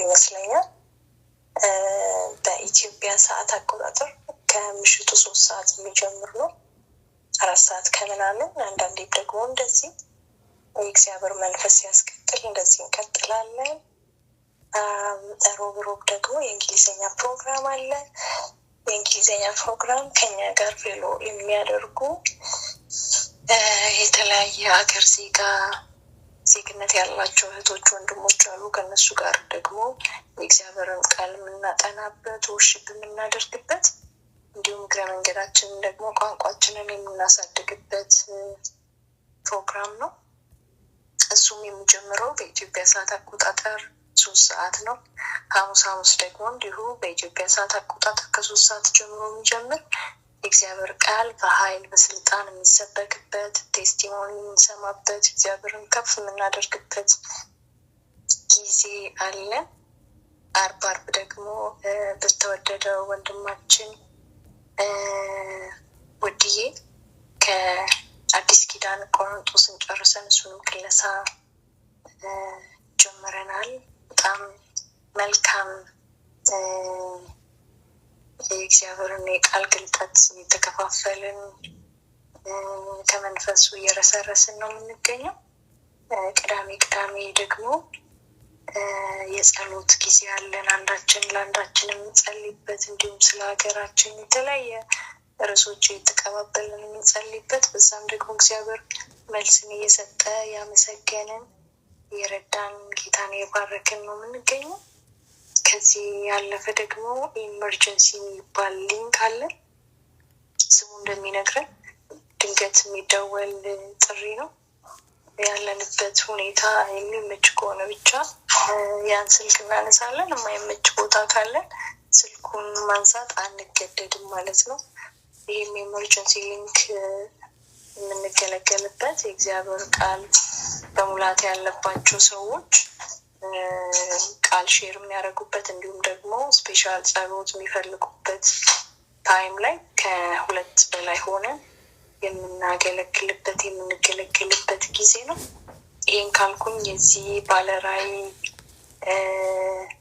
ይመስለኛል። በኢትዮጵያ ሰዓት አቆጣጠር ከምሽቱ 3 ሰዓት የሚጀምር ነው። 4 ሰዓት ከምናምን አንዳንዴም ደግሞ እንደዚህ የእግዚአብሔር መንፈስ ያስቀጥል እንደዚህ እንቀጥላለን። ሮብ ደግሞ የእንግሊዝኛ ፕሮግራም አለ። የእንግሊዝኛ ፕሮግራም ከኛ ጋር ፌሎ የሚያደርጉ የተለያየ ሀገር ዜግነት ያላቸው እህቶች ወንድሞች አሉ። ከነሱ ጋር ደግሞ የእግዚአብሔርን ቃል የምናጠናበት ወርሺፕ የምናደርግበት እንዲሁም እግረ መንገዳችንን ደግሞ ቋንቋችንን የምናሳድግበት ፕሮግራም ነው። እሱም የሚጀምረው በኢትዮጵያ ሰዓት አቆጣጠር 3 ሰዓት ነው። ሐሙስ ደግሞ እንዲሁ በኢትዮጵያ ሰዓት አቆጣጠር ከ3 ሰዓት ጀምሮ የሚጀምር የእግዚአብሔር ቃል በኃይል በስልጣን የሚሰበክበት ቴስቲሞኒ የምንሰማበት እግዚአብሔርን ከፍ የምናደርግበት ጊዜ አለ። አርብ ደግሞ በተወደደው ወንድማችን ወድዬ ከአዲስ ኪዳን ቆሮንቶስን ጨርሰን እሱንም ክለሳ ጀምረናል። በጣም መልካም የእግዚአብሔርን የቃል ግልጠት እየተከፋፈልን ከመንፈሱ እየረሰረስን ነው የምንገኘው። ቅዳሜ ደግሞ የጸሎት ጊዜ አለን። አንዳችን ለአንዳችን የምንጸልይበት እንዲሁም ስለ ሀገራችን የተለያየ ርዕሶች የተቀባበልን የምንጸልይበት በዛም ደግሞ እግዚአብሔር መልስን እየሰጠ ያመሰገንን የረዳን ጌታን የባረክን ነው የምንገኘው። ከዚህ ያለፈ ደግሞ ኢመርጀንሲ የሚባል ሊንክ አለ። ስሙ እንደሚነግረን ድንገት የሚደወል ጥሪ ነው። ያለንበት ሁኔታ የሚመች ከሆነ ብቻ ያን ስልክ እናነሳለን። የማይመች ቦታ ካለን ስልኩን ማንሳት አንገደድም ማለት ነው። ይህም ኢመርጀንሲ ሊንክ የምንገለገልበት የእግዚአብሔር ቃል በሙላት ያለባቸው ሰዎች ቃል ሼር የሚያደርጉበት እንዲሁም ደግሞ ስፔሻል ጸሎት የሚፈልጉበት ታይም ላይ ከ2 በላይ ሆነን የምንገለግልበት ጊዜ ነው። ይህን ካልኩኝ የዚህ ባለራዕይ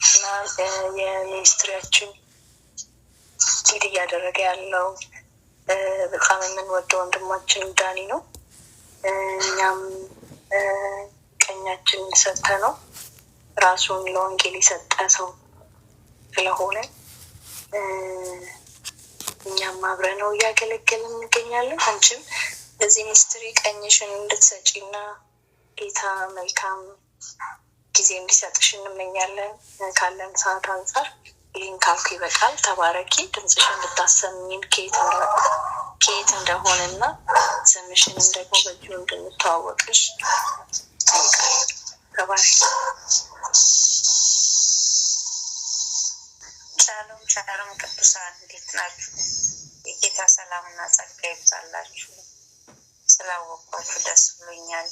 እና የሚኒስትሪያችን ሊድ እያደረገ ያለው በጣም የምንወደው ወንድማችን ዳኒ ነው። እኛም ቀኛችን ሰጠ ነው ራሱን ለወንጌል የሰጠ ሰው ስለሆነ እኛም አብረን ነው እያገለገልን እንገኛለን። አንቺም በዚህ ሚኒስትሪ ቀኝሽን እንድትሰጪና ጌታ መልካም ጊዜ እንዲሰጥሽ እንመኛለን። ካለን ሰዓት አንጻር ይህን ካልኩ ይበቃል። ተባረኪ። ድምፅሽን እንድታሰሚን ከየት እንደሆነና ስምሽንም ደግሞ በዚሁ እንድንተዋወቅሽ ይጠይቃል። ተባረኪ። ሻሎም ቅዱሳን እንዴት ናችሁ? የጌታ ሰላምና ጸጋ ይብዛላችሁ። ስላወቅኳችሁ ደስ ብሎኛል።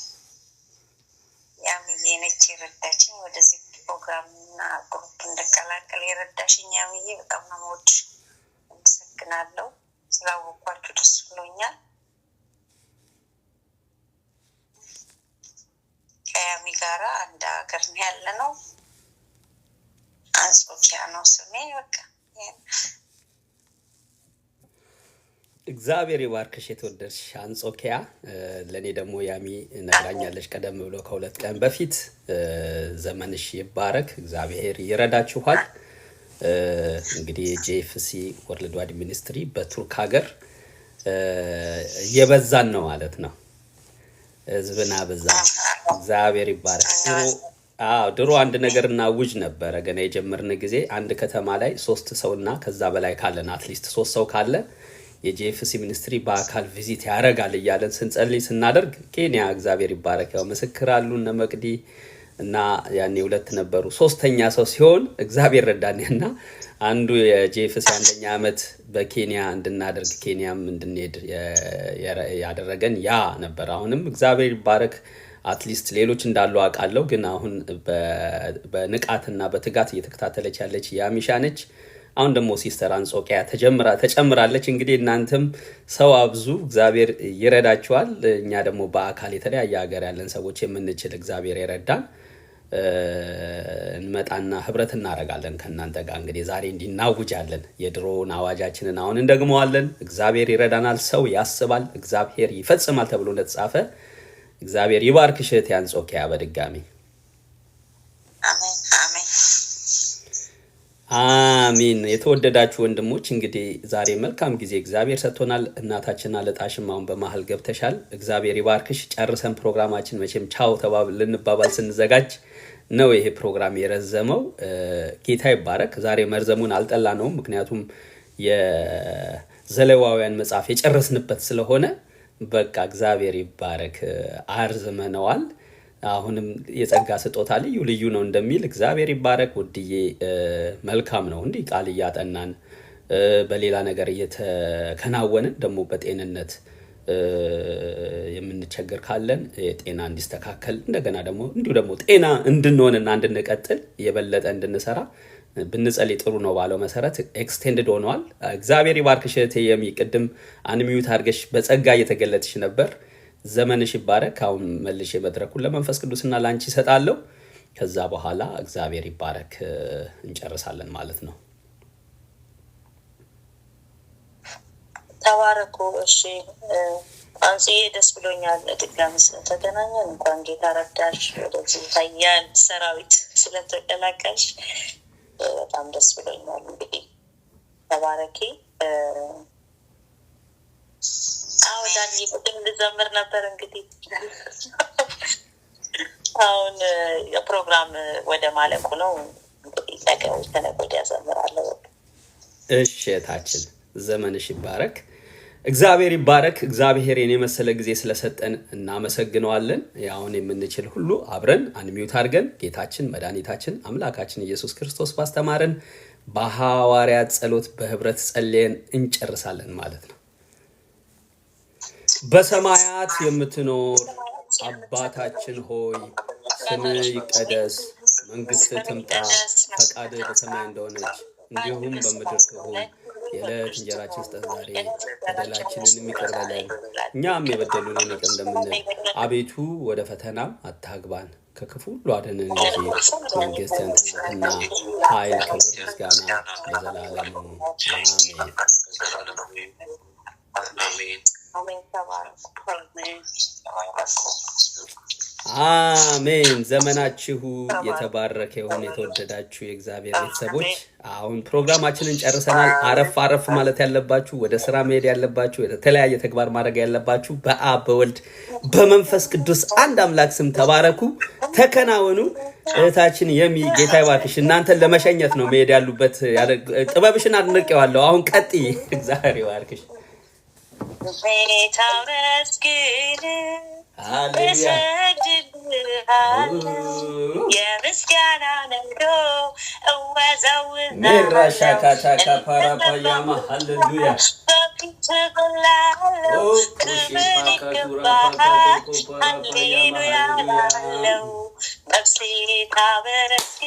ያምዬ ነች የረዳችኝ ወደዚህ ፕሮግራምና ግሩፕ እንደቀላቀል የረዳሽኝ ያምዬ በጣም ነው የምወድሽ። አመሰግናለሁ። ስላወቅኳችሁ ደስ ብሎኛል። ከያሚ ጋራ አንድ ሀገር ነው ያለነው። አንጾኪያ ነው ስሜ። በቃ እግዚአብሔር ይባርክሽ የተወደድሽ አንጾኪያ። ለኔ ደግሞ ያሚ ነግራኛለች ቀደም ብሎ ከ2 ቀን በፊት። ዘመንሽ ይባረክ፣ እግዚአብሔር ይረዳችኋል። እንግዲህ ጄኤፍሲ ወርልድ ዋይድ ሚኒስትሪ በቱርክ ሀገር የበዛን ነው ማለት ነው። ህዝብና በዛ እግዚአብሔር ይባረክ። ድሮ አንድ ነገር እናውጅ ነበረ ገና የጀመርን ጊዜ አንድ ከተማ ላይ 3 ሰውና ከዛ በላይ ካለን አትሊስት 3 ሰው ካለ የጄኤፍሲ ሚኒስትሪ በአካል ቪዚት ያደርጋል እያለን ስንጸልይ ስናደርግ ኬንያ እግዚአብሔር ይባረክ ያው ምስክር አሉ እነ መቅዲ እና ያኔ 2 ነበሩ። 3ኛ ሰው ሲሆን እግዚአብሔር ረዳንና አንዱ የጄኤፍሲ 1ኛ ዓመት በኬንያ እንድናደርግ ኬንያም እንድንሄድ ያደረገን ያ ነበር። አሁንም እግዚአብሔር ይባረክ አትሊስት ሌሎች እንዳሉ አውቃለሁ፣ ግን አሁን በንቃትና በትጋት እየተከታተለች ያለች ያሚሻ ነች። አሁን ደግሞ ሲስተር አንጾኪያ ተጨምራለች። እንግዲህ እናንተም ሰው አብዙ፣ እግዚአብሔር ይረዳችኋል። እኛ ደግሞ በአካል የተለያየ ሀገር ያለን ሰዎች የምንችል እግዚአብሔር ይረዳን። እንመጣና ህብረት እናረጋለን ከናንተ ጋር። እንግዲህ ዛሬ እንዲናውጃለን የድሮውን አዋጃችንን አሁን እንደግመዋለን። እግዚአብሔር ይረዳናል፣ ሰው ያስባል እግዚአብሔር ይፈጽማል ተብሎ እንደተጻፈ እግዚአብሔር ይባርክሽ እህቴ አንጾኪያ በድጋሚ አሜን አሜን አሜን። የተወደዳችሁ ወንድሞች እንግዲህ ዛሬ መልካም ጊዜ እግዚአብሔር ሰጥቶናል። እናታችን አለጣሽም አሁን በመሃል ገብተሻል። እግዚአብሔር ይባርክሽ። ጨርሰን ፕሮግራማችን መቼም ቻው ልንባባል ስንዘጋጅ ነው ይሄ ፕሮግራም የረዘመው። ጌታ ይባረክ። ዛሬ መርዘሙን አልጠላነውም፣ ምክንያቱም የዘሌዋውያን መጽሐፍ የጨረስንበት ስለሆነ በቃ እግዚአብሔር ይባረክ። አርዝመነዋል። አሁንም የጸጋ ስጦታ ልዩ ነው እንደሚል እግዚአብሔር ይባረክ። ውድዬ መልካም ነው እንዲህ ቃል እያጠናን በሌላ ነገር እየተከናወንን ደግሞ በጤንነት የምንቸገር ካለን የጤና እንዲስተካከል እንደገና ደግሞ ጤና እንድንሆንና እንድንቀጥል የበለጠ እንድንሰራ ብንጸልይ ጥሩ ነው ባለው መሰረት ኤክስቴንድድ ሆኗል። እግዚአብሔር ይባርክሽ እህቴ የሚ ቅድም አንሚዩት አድርገሽ በጸጋ እየተገለጥሽ ነበር። ዘመንሽ ይባረክ። አሁን መልሼ መድረኩን ለመንፈስ ቅዱስና ላንቺ እሰጣለሁ። ከዛ በኋላ እግዚአብሔር ይባረክ እንጨርሳለን ማለት ነው። ተባረኩ። እሺ አንቺዬ ደስ ብሎኛል ድጋሚ ስለተገናኘን። እንኳን ጌታ ረዳሽ ወደዚህ ኃያል ሰራዊት ስለተቀላቀልሽ በጣም ደስ ብሎኛል። እንግዲህ ተባረኪ። ዳኒ ቅድም ልዘምር ነበር። እንግዲህ አሁን የፕሮግራም ወደ ማለቁ ነው። እንግዲህ ተነገ ወዲያ ዘምራለሁ። እሺ እህታችን ዘመንሽ ይባረክ። እግዚአብሔር ይባረክ። እግዚአብሔርን የመሰለ ጊዜ ስለሰጠን እናመሰግነዋለን። ያውን የምንችል ሁሉ አብረን አንሚዩት አድርገን ጌታችን መድኃኒታችን አምላካችን ኢየሱስ ክርስቶስ ባስተማረን በሐዋርያት ጸሎት በህብረት ጸልየን እንጨርሳለን ማለት ነው። በሰማያት የምትኖር አባታችን ሆይ ስምህ ይቀደስ፣ መንግስትህ ትምጣ፣ ፈቃድህ በሰማይ እንደሆነች እንዲሁም በምድር ትሁን። የዕለት እንጀራችንን ስጠን ዛሬ፣ በደላችንን ይቅር በለን እኛም የበደሉንን ይቅር እንደምንል፣ አቤቱ ወደ ፈተናም አታግባን ከክፉ ሁሉ አድነን እንጂ መንግስት ያንተ ናትና ኃይል፣ ክብር፣ ምስጋና ለዘላለሙ አሜን። አሜን። ዘመናችሁ የተባረከ ይሁን። የተወደዳችሁ የእግዚአብሔር ቤተሰቦች አሁን ፕሮግራማችንን ጨርሰናል። አረፍ ማለት ያለባችሁ፣ ወደ ስራ መሄድ ያለባችሁ፣ የተለያየ ተግባር ማድረግ ያለባችሁ በአብ በወልድ በመንፈስ ቅዱስ አንድ አምላክ ስም ተባረኩ፣ ተከናወኑ። እህታችን የሚ ጌታ ይባርክሽ። እናንተን ለመሸኘት ነው መሄድ ያሉበት። ጥበብሽን አድንቄዋለሁ። አሁን ቀጥይ። እግዚአብሔር ይባርክሽ። የምስጋና ነዶ እወዛውዛለሁ ሃሌሉያ ክብር ይገባሃል ሃሌሉያ ላለው ነፍሴ ታበረክት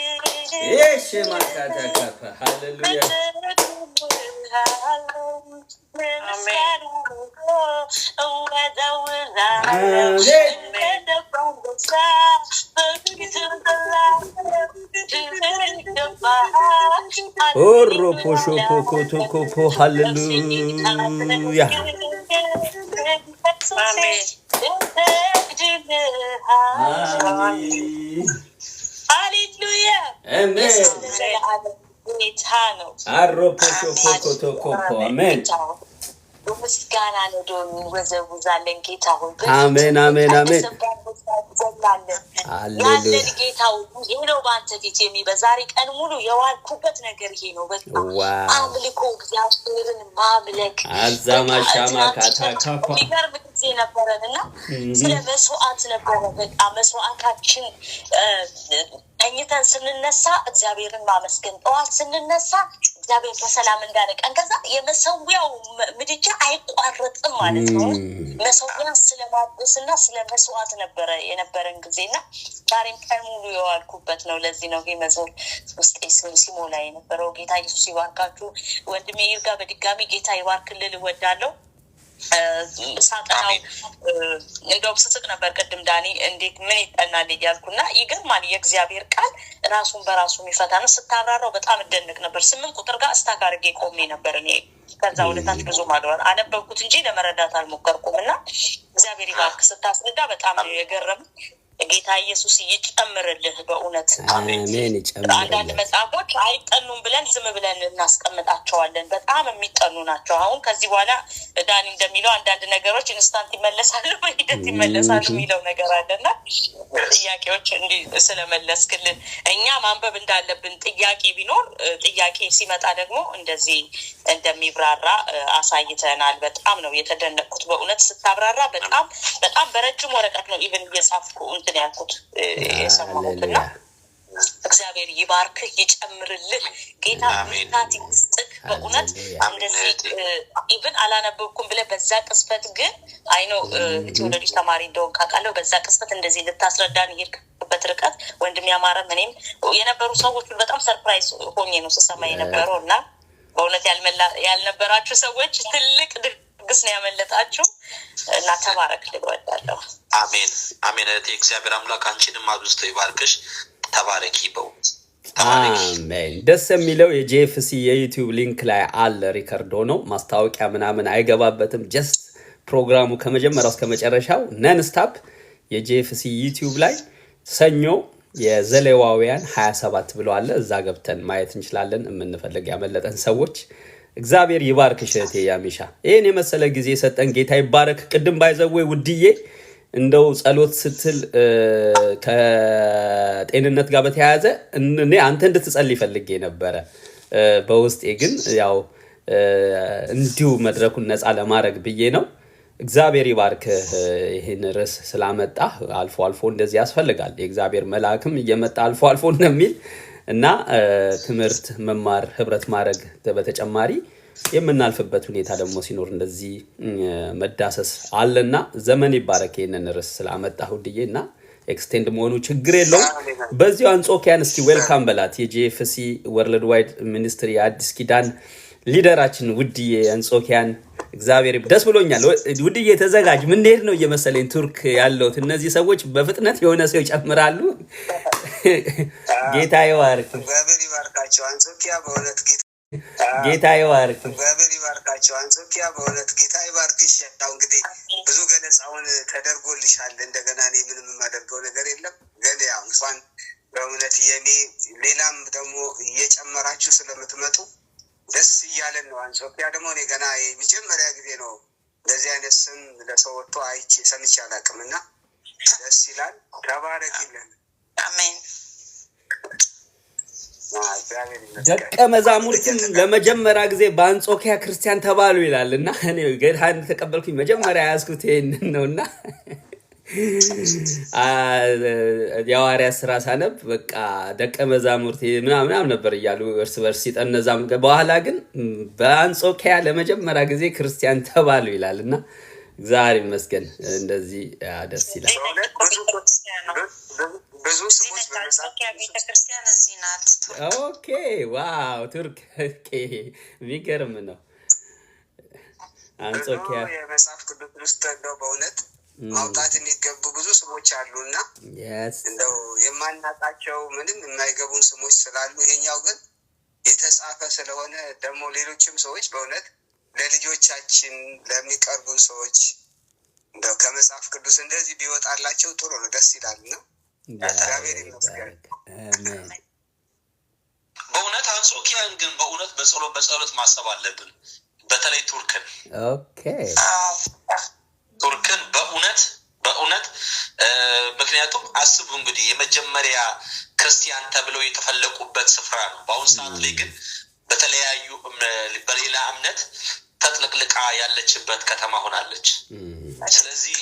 ሃሌሉያ ፖሾፖኮቶኮፖ ሃሌሉያ ሃሌሉያ አሜን። ምስጋና ነው ወዘውዛለን ጌታ ሆይ አሜን አሜን አሜን ያለን ጌታ ሆይ ይሄ ነው ባንተ ፊት የሚበዛሪ ቀን ሙሉ የዋልኩበት ነገር ይሄ ነው። በቃ አምልኮ እግዚአብሔርን ማምለክ አዛማሻማ ካታካፋ ይገርም ጊዜ ነበረና ስለ መስዋዕት ነበረ። በቃ መስዋዕታችን ተኝተን ስንነሳ እግዚአብሔርን ማመስገን፣ ጠዋት ስንነሳ እግዚአብሔር በሰላም እንዳነቀን፣ ከዛ የመሰዊያው ምድጃ አይቋረጥም ማለት ነው። መሰዊያን ስለማድረስና ስለመስዋዕት ነበረ የነበረን ጊዜና ዛሬም ቀን ሙሉ የዋልኩበት ነው። ለዚህ ነው ይሄ መዝሙር ውስጥ ሲሞላ የነበረው። ጌታ ኢየሱስ ይባርካችሁ። ወንድሜ ይርጋ በድጋሚ ጌታ ይባርክልህ እወዳለሁ። ሳጠናው እንደውም ስስቅ ነበር ቅድም ዳኒ እንዴት ምን ይጠናል እያልኩና ይገርማል የእግዚአብሔር ቃል ራሱን በራሱ የሚፈታ ነው። ስታብራራው በጣም እደነቅ ነበር። 8 ቁጥር ጋር አስተካርጌ ቆሜ ነበር እኔ ከዛ ወደታች ብዙ ማድረግ አነበብኩት እንጂ ለመረዳት አልሞከርኩምና እግዚአብሔር ይባርክ። ስታስረዳ በጣም የገረም ጌታ ኢየሱስ ይጨምርልህ በእውነት አሜን። ይጨምርልህ። አንዳንድ መጽሐፎች አይጠኑም ብለን ዝም ብለን እናስቀምጣቸዋለን። በጣም የሚጠኑ ናቸው። አሁን ከዚህ በኋላ ዳኒ እንደሚለው አንዳንድ ነገሮች ኢንስታንት ይመለሳሉ፣ በሂደት ይመለሳሉ የሚለው ነገር አለና ጥያቄዎች እንዲህ ስለመለስክልን እኛ ማንበብ እንዳለብን ጥያቄ ቢኖር ጥያቄ ሲመጣ ደግሞ እንደዚህ እንደሚብራራ አሳይተናል። በጣም ነው የተደነቅኩት በእውነት ስታብራራ። በጣም በጣም በረጅም ወረቀት ነው ኢቭን እየጻፍኩ እንትን ያልኩት የሰማሁትና እግዚአብሔር ይባርክህ ይጨምርልህ። ጌታ ብርታት ይስጥህ በእውነት እንደዚህ ኢቭን አላነበብኩም ብለህ በዛ ቅስፈት ግን አይኖ ቲዮሎጂ ተማሪ እንደሆን ካውቃለሁ በዛ ቅስፈት እንደዚህ ልታስረዳን ይርክበት ርቀት ወንድም ያማረ ምንም የነበሩ ሰዎች በጣም ሰርፕራይዝ ሆኜ ነው ስሰማ የነበረውና በእውነት ያልነበራችሁ ሰዎች ትልቅ ድግስ ነው ያመለጣችሁ እና ተባረክ ልወዳለሁ። አሜን አሜን። እግዚአብሔር አምላክ አንቺንም አብዝቶ ይባርክሽ። ተባረኪ በእውነት አሜን። ደስ የሚለው የጄኤፍሲ የዩቲዩብ ሊንክ ላይ አለ ሪከርድ ሆኖ ማስታወቂያ ምናምን አይገባበትም። ጀስት ፕሮግራሙ ከመጀመሪያው እስከ መጨረሻው ነን ስታፕ የጄኤፍሲ ዩቲዩብ ላይ ሰኞ የዘሌዋውያን 27 ብሎ አለ። እዛ ገብተን ማየት እንችላለን። የምንፈልግ ያመለጠን ሰዎች እግዚአብሔር ይባርክሽ እህቴ ያሚሻ። ይሄን የመሰለ ጊዜ ሰጠን ጌታ ይባረክ። ቅድም ባይዘው ውድዬ እንደው ጸሎት ስትል ከጤንነት ጋር በተያያዘ እኔ አንተ እንድትጸልይ ፈልጌ ነበረ በውስጤ ግን ያው እንዲሁ መድረኩን ነፃ ለማድረግ ብዬ ነው። እግዚአብሔር ይባርክ። ይሄን ርዕስ ስላመጣ አልፎ አልፎ እንደዚህ ያስፈልጋል። የእግዚአብሔር መልአክም እየመጣ አልፎ አልፎ እንደሚል እና ትምህርት መማር ህብረት ማድረግ በተጨማሪ የምናልፍበት ሁኔታ ደግሞ ሲኖር እንደዚህ መዳሰስ አለና ዘመን ይባረክ። ይሄንን ርዕስ ስላመጣሁ ድዬና ኤክስቴንድ መሆኑ ችግር የለውም። በዚሁ አንጾኪያን እስኪ ዌልካም በላት። የጄኤፍሲ ወርልድ ዋይድ ሚኒስትሪ አዲስ ኪዳን ሊደራችን ውድዬ አንጾኪያን እግዚአብሔር ደስ ብሎኛል። ውድዬ ተዘጋጅ። ምን ሄድ ነው እየመሰለኝ ቱርክ ያለውት እነዚህ ሰዎች በፍጥነት የሆነ ሰው ይጨምራሉ። ጌታ ይባርክ። እግዚአብሔር ይባርካቸው። አንጾኪያ በእውነት ጌታ ይባርክ። እግዚአብሔር ይባርካቸው። አንጾኪያ በእውነት ጌታ ይባርክሽ። ያው እንግዲህ ብዙ ገለጻውን ተደርጎልሻል። እንደገና እኔ ምንም የማደርገው ነገር የለም። ግን ያው እንኳን በእውነት የኔ ሌላም ደግሞ እየጨመራችሁ ስለምትመጡ ደስ እያለን ነው። አንጾኪያ ደግሞ እኔ ገና የመጀመሪያ ጊዜ ነው እንደዚህ አይነት ስም ለሰው ወጥቶ አይቼ ሰምቼ አላውቅምና ደስ ይላል። ተባረክልን። አሜን። ደቀ መዛሙርትም ለመጀመሪያ ጊዜ በአንጾኪያ ክርስቲያን ተባሉ ይላልና እኔ ጌታን ተቀበልኩኝ መጀመሪያ ያዝኩት ይሄንን ነውና የሐዋርያት ሥራ ሳነብ በቃ ደቀ መዛሙርት ምናምን ነበር እያሉ እርስ በርስ ሲጠነዛም በኋላ ግን በአንጾኪያ ለመጀመሪያ ጊዜ ክርስቲያን ተባሉ ይላልና እግዚአብሔር ይመስገን። እንደዚህ ደስ ይላል። ብዙ ስሞች በመጻፍያ ቤተክርስቲያን እዚህ ናት። ኦኬ ዋው ቱርክ ኦኬ የሚገርም ነው። አንጾኪያ የመጽሐፍ ቅዱስ ውስጥ እንደው በእውነት ማውጣት የሚገቡ ብዙ ስሞች አሉና እንደው የማናጣቸው ምንም የማይገቡን ስሞች ስላሉ ይሄኛው ግን የተጻፈ ስለሆነ ደግሞ ሌሎችም ሰዎች በእውነት ለልጆቻችን ለሚቀርቡን ሰዎች እንደው ከመጽሐፍ ቅዱስ እንደዚህ ቢወጣላቸው ጥሩ ነው። ደስ ይላልና እግዚአብሔር ይመስገን። በእውነት አንጾኪያን ግን በእውነት በጸሎት ማሰብ አለብን። በተለይ ቱርክን ቱርክን በእውነት ምክንያቱም አስቡ እንግዲህ የመጀመሪያ ክርስቲያን ተብለው የተፈለቁበት ስፍራ ነው። በአሁን ሰዓት ላይ ግን በተለያዩ በሌላ እምነት ተጥለቅልቃ ያለችበት ከተማ ሆናለች። ስለዚህ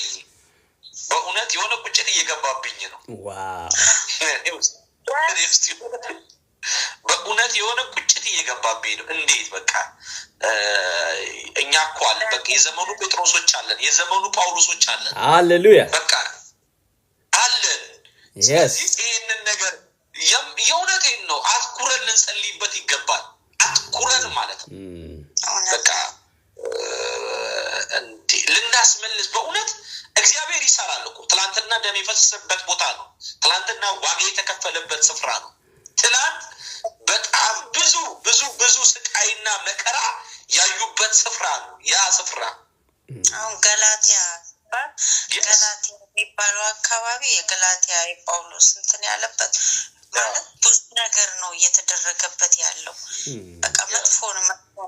በእውነት የሆነ ቁጭት እየገባብኝ ነው። በእውነት የሆነ ቁጭት እየገባብኝ ነው። እንዴት በቃ እኛ እኮ አለ በቃ የዘመኑ ጴጥሮሶች አለን፣ የዘመኑ ጳውሎሶች አለን። ሃሌሉያ በቃ አለን። ስለዚህ ይህንን ነገር የእውነቴን ነው አትኩረን ልንጸልይበት ይገባል። አትኩረን ማለት ነው በቃ ልናስመልስ በእውነት እግዚአብሔር ይሰራል እኮ። ትላንትና ደም የፈሰሰበት ቦታ ነው። ትላንትና ዋጋ የተከፈለበት ስፍራ ነው። ትላንት በጣም ብዙ ብዙ ብዙ ስቃይና መከራ ያዩበት ስፍራ ነው ያ ስፍራ። አሁን ገላትያ የሚባለው አካባቢ የገላትያ የጳውሎስ እንትን ያለበት ማለት ብዙ ነገር ነው እየተደረገበት ያለው። በቃ መጥፎ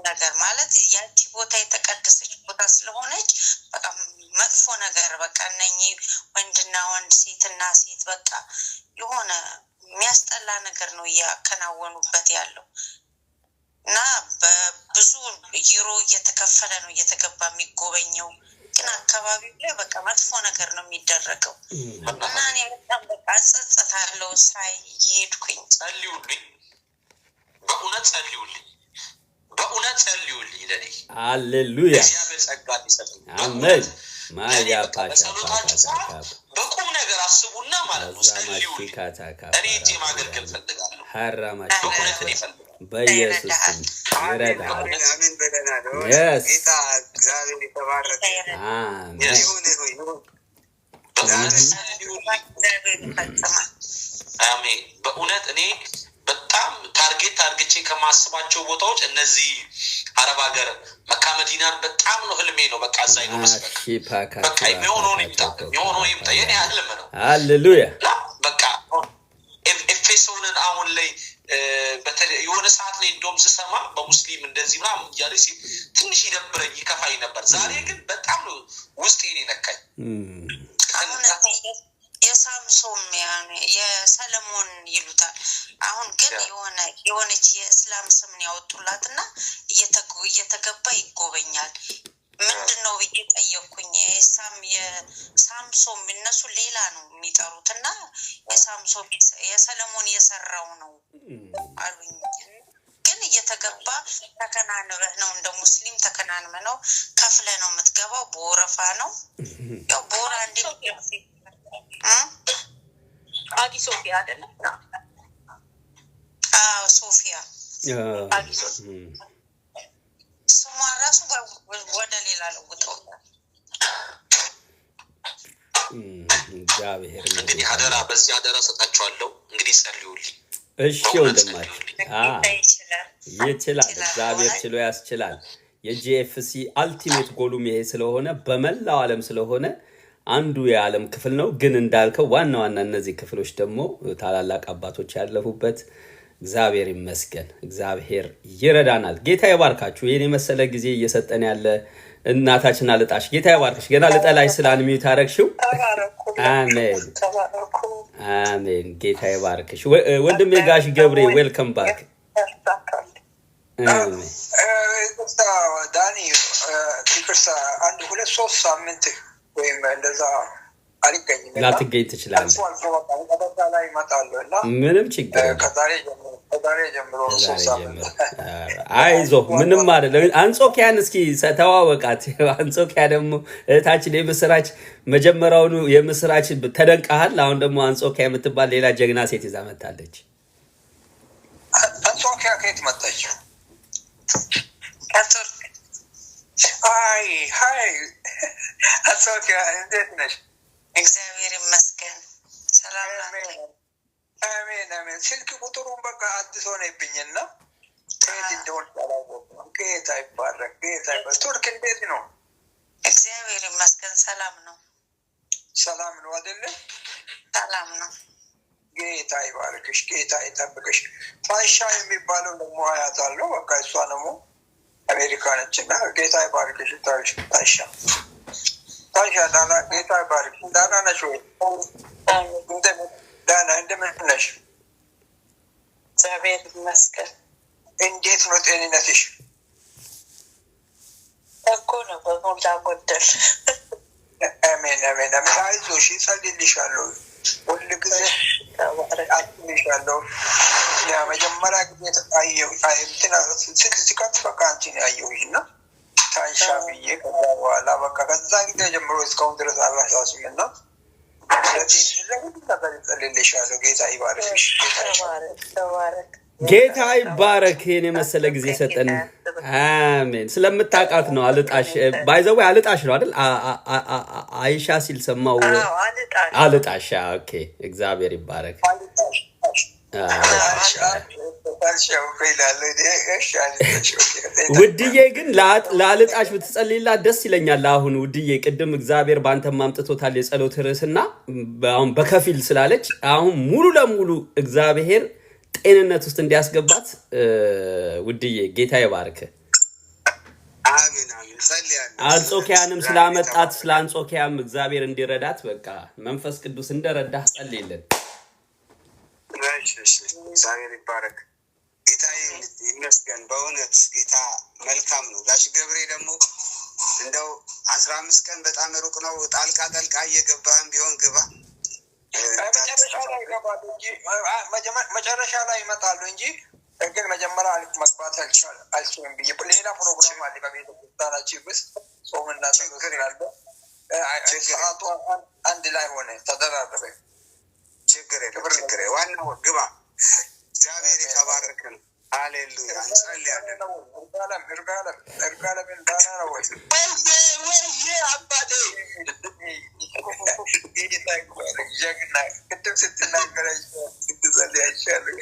ነገር ማለት ያቺ ቦታ የተቀደሰች ቦታ ስለሆነች በቃ መጥፎ ነገር በቃ እነኚህ ወንድና ወንድ ሴትና ሴት በቃ የሆነ የሚያስጠላ ነገር ነው እያከናወኑበት ያለው እና በብዙ ዩሮ እየተከፈለ ነው እየተገባ የሚጎበኘው። ግን አካባቢው ላይ በቃ መጥፎ ነገር ነው የሚደረገው እና እኔ በጣም በቃ ጸጸታለሁ ሳይ እየሄድኩኝ። ጸልዩልኝ፣ በእውነት ጸልዩልኝ፣ በእውነት ጸልዩልኝ ለኔ። ሃሌሉያ እግዚአብሔር ጸጋ ይሰጠኝ። አሜን። ማያ ፓቻ በቁም ነገር አስቡና ማለት ነው ጸልዩልኝ። እኔ እጄ ማገልገል ፈልጋለሁ። ሐራማሽ በእውነት እኔ ፈልጋለሁ። በኢየሱስ ስም ይረዳል። አሜን በለናል። Yes. ጌታ እግዚአብሔር የተባረከ አሜን። ይሁን ይሁን። አሜን። በእውነት እኔ በጣም ታርጌቼ ከማስባቸው ቦታዎች እነዚህ አረብ ሀገር መካ መዲናን በጣም ነው ህልሜ ነው። በቃ እዛ ነው መስበክ። በቃ የሚሆነውን ይምጣ የኔ ህልም ነው። ሃሌሉያ። በቃ ኤፌሶንን አሁን ላይ በተለይ የሆነ ሰዓት ላይ እንደውም ስሰማ በሙስሊም እንደዚህ ምናምን እያለ ሲል ትንሽ ይደብረኝ ይከፋኝ ነበር። ዛሬ ግን በጣም ነው ውስጤን የነካኝ። የሳምሶም የሰለሞን ይሉታል። አሁን ግን የሆነች የእስላም ስም ያወጡላትና እየተገባ ይጎበኛል። ምንድነው ብዬ ጠየቅኩኝ። የሳምሶም እነሱ ሌላ ነው የሚጠሩትና የሳምሶም የሰለሞን የሰራው ነው አሉኝ። ግን እየተገባ ተከናንበህ ነው እንደ ሙስሊም ተከናንበህ ነው ከፍለ ነው የምትገባው። በወረፋ ነው ያው በወራ አዲ ሶፊያ አይደለም? አዎ ሶፊያ ስሟ ራሱ ወደ ሌላ ለውጠውታል። እግዚአብሔር እንግዲህ አደራ በዚህ አደራ ሰጣችኋለሁ። እንግዲህ ጸልዩልኝ። እሺ ወንድማችን ይችላል። እግዚአብሔር ችሎ ያስችላል። የጂኤፍሲ አልቲሜት ጎሉም ይሄ ስለሆነ በመላው ዓለም ስለሆነ አንዱ የዓለም ክፍል ነው። ግን እንዳልከው ዋና እነዚህ ክፍሎች ደግሞ ታላላቅ አባቶች ያለፉበት እግዚአብሔር ይመስገን። እግዚአብሔር ይረዳናል። ጌታ ይባርካችሁ። ይሄን የመሰለ ጊዜ እየሰጠን ያለ እናታችን አልጣሽ ጌታ ይባርክሽ። ገና ልጠላሽ ስላንሚዩት አረግሽው። አሜን አሜን። ጌታ ይባርክሽ ወንድሜ ጋሽ ገብሬ ዌልካም ባክ። አሜን። ዳኒ ይቅርታ 1-2-3 ሳምንት ወይም እንደዛ አልገኝም። ላትገኝ ትችላለህ። ላይ እመጣለሁ እና ምንም ችግር ከዛሬ ጀምሮ 3 ሳምንት አይዞህ፣ ምንም አይደለም። አንጾኪያን እስኪ ተዋወቃት። አንጾኪያ ደግሞ እህታችን የምስራች መጀመሪያውኑ የምስራች ተደንቀሃል። አሁን ደግሞ አንጾኪያ የምትባል ሌላ ጀግና ሴት ይዛ መጣለች። አንጾኪያ ከየት መጣች? ከቱርክ። ሃይ አንጾኪያ እንዴት ነሽ? እግዚአብሔር ይመስገን ሰላም ነኝ። አሜን አሜን። ስልክ ቁጥሩን በቃ አዲስ ሆነብኝና ከየት እንደሆነ አላወቅኩም። ጌታ ይባረክ፣ ጌታ ይባረክ። ቱርክ እንዴት ነው? እግዚአብሔር ይመስገን ሰላም ነው። ሰላም ነው አይደለ? ሰላም ነው። ጌታ ይባርክሽ፣ ጌታ ይጠብቅሽ። ፋይሻ የሚባለው ደግሞ አያታለሁ። በቃ እሷ ደግሞ አሜሪካ ነችና ጌታ ይባርክሽ። ታይሻ ዳና ጌታ ይባርክሽ። ዳና ነሽ ወይ? ዳና እንደምን ነሽ? እግዚአብሔር ይመስገን። እንዴት ነው ጤንነትሽ? እኮ ነው በሞላ ጎደል። አሜን አሜን አሜን። አይዞሽ፣ እጸልይልሻለሁ ሁል ጊዜ አትልሻለሁ። ያ መጀመሪያ ጊዜ ሲከት በቃ አንቺን ያየሁሽ እና ታይሻ ብዬ ከዛ በኋላ በቃ ከዛ ጊዜ ጀምሮ እስካሁን ድረስ አላሳስም እና ለሁሉ ነገር እጸልይልሻለሁ። ጌታ ይባርክሽ። ተባረክ። ጌታ ይባረክ። እኔ መሰለ ጊዜ ሰጠን። አሜን። ስለምታውቃት ነው አልጣሽ ባይዘው አልጣሽ ነው አይደል? አይሻ ሲል ሰማው አልጣሽ። ኦኬ እግዚአብሔር ይባረክ። ውድዬ ግን ለአልጣሽ ብትጸልይላት ደስ ይለኛል። አሁን ውድዬ ቅድም እግዚአብሔር በአንተም አምጥቶታል የጸሎት ርዕስና አሁን በከፊል ስላለች አሁን ሙሉ ለሙሉ እግዚአብሔር ጤንነት ውስጥ እንዲያስገባት ውድዬ ጌታ ይባርክ። አሜን አሜን። ጸልያለሁ። አንጾኪያንም ስላመጣት ስለ አንጾኪያም እግዚአብሔር እንዲረዳት በቃ መንፈስ ቅዱስ እንደረዳህ ጸልይልን። እሺ እግዚአብሔር ይባረክ። ጌታ ይመስገን። በእውነት ጌታ መልካም ነው። ጋሽ ገብሬ ደግሞ እንደው 15 ቀን በጣም ሩቅ ነው። ጣልቃ እየገባህም ቢሆን ግባ። መጨረሻ ላይ ይመጣሉ እንጂ ግን መጀመሪያ መግባት አልችልም ብዬ ሌላ ፕሮግራም አለ በቤተክርስቲያናችን ውስጥ ጾምና ችግር ያለ ሰዓቱ አንድ ላይ ሆነ ተደራረበ። ችግር ዋናው ግባ። እግዚአብሔር የተባረከ ነው። ሃሌሉያ። እንጸልያለን። እርጋለም እንዳና ነው ወይ አባቴ ጀግና ቅድም ስትናገረ ስትጸልይ አይቻለሁ።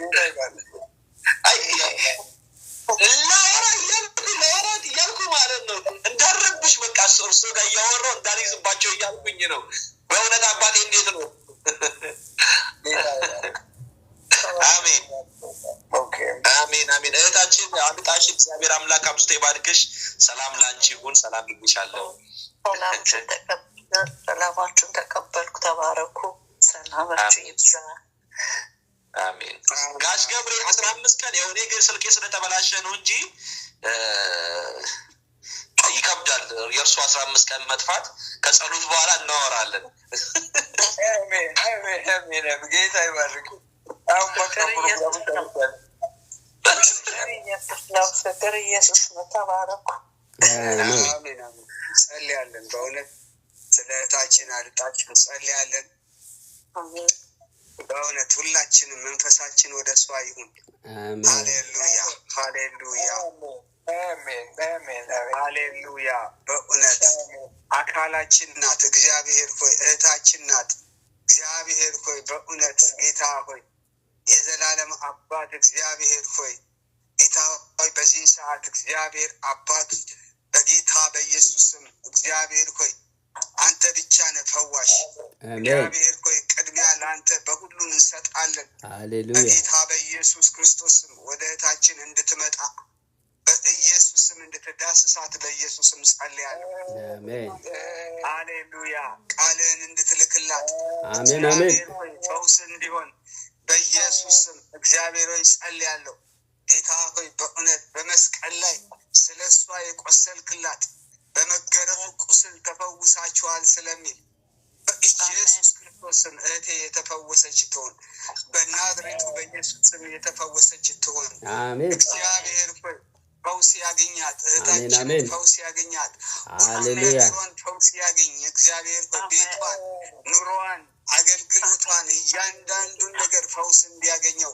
ለወራት እያልኩ ማለት ነው እንዳረብሽ በቃ እርሱ ጋር እያወራሁ እንዳልይዝባቸው እያልኩኝ ነው። በእውነት አባቴ እንዴት ነው? አሜን አሜን። እህታችን አልጣሽ እግዚአብሔር አምላክ አብዝቶ ይባርክሽ። ሰላም ላንቺ ይሁን። ሰላም ይብዛልኝ። ሰላማችሁን ተቀበልኩ። ተባረኩ። ሰላማችሁ ይብዛ። አሜን። ጋሽ ገብሬ 15 ቀን የሆነ ግን ስልኬ ስለተበላሸ ነው እንጂ ይከብዳል። የእርሱ 15 ቀን መጥፋት ከጸሎት በኋላ እናወራለን። አሜን። ጌታ ይባርክ። አሁን ፍቅር ኢየሱስ ነው። ተባረኩ። አሜን። ጸልያለን። በእውነት ስለ እህታችን አልጣችን ጸልያለን። በእውነት ሁላችንም መንፈሳችን ወደ እሷ ይሁን። ሃሌሉያ ሃሌሉያ ሃሌሉያ። በእውነት አካላችን ናት። እግዚአብሔር ሆይ እህታችን ናት። እግዚአብሔር ሆይ በእውነት ጌታ ሆይ የዘላለም አባት እግዚአብሔር ሆይ ጌታ ሆይ በዚህ ሰዓት እግዚአብሔር አባት በጌታ በኢየሱስ ስም እግዚአብሔር ሆይ አንተ ብቻ ነህ ፈዋሽ። እግዚአብሔር ሆይ ቅድሚያ ለአንተ በሁሉ እንሰጣለን። በጌታ በኢየሱስ ክርስቶስ ስም ወደ እህታችን እንድትመጣ በኢየሱስ ስም እንድትዳስሳት በኢየሱስ ስም ጸልያለሁ። ሃሌሉያ። ቃልህን እንድትልክላት እግዚአብሔር ሆይ ፈውስ እንዲሆን በኢየሱስ ስም እግዚአብሔር ሆይ ጸልያለሁ። ጌታ ሆይ በእውነት በመስቀል ላይ ስለ እሷ የቆሰልክላት በመገረፉ ቁስል ተፈውሳችኋል ስለሚል በኢየሱስ ክርስቶስ ስም እህቴ የተፈወሰች ትሆን። በናዝሬቱ በኢየሱስ ስም የተፈወሰች ትሆን። እግዚአብሔር ሆይ ፈውስ ያገኛት እህታችን፣ ፈውስ ያገኛት። ሁሉን ፈውስ ያገኝ እግዚአብሔር ሆይ ቤቷን፣ ኑሮዋን፣ አገልግሎቷን እያንዳንዱን ነገር ፈውስ እንዲያገኘው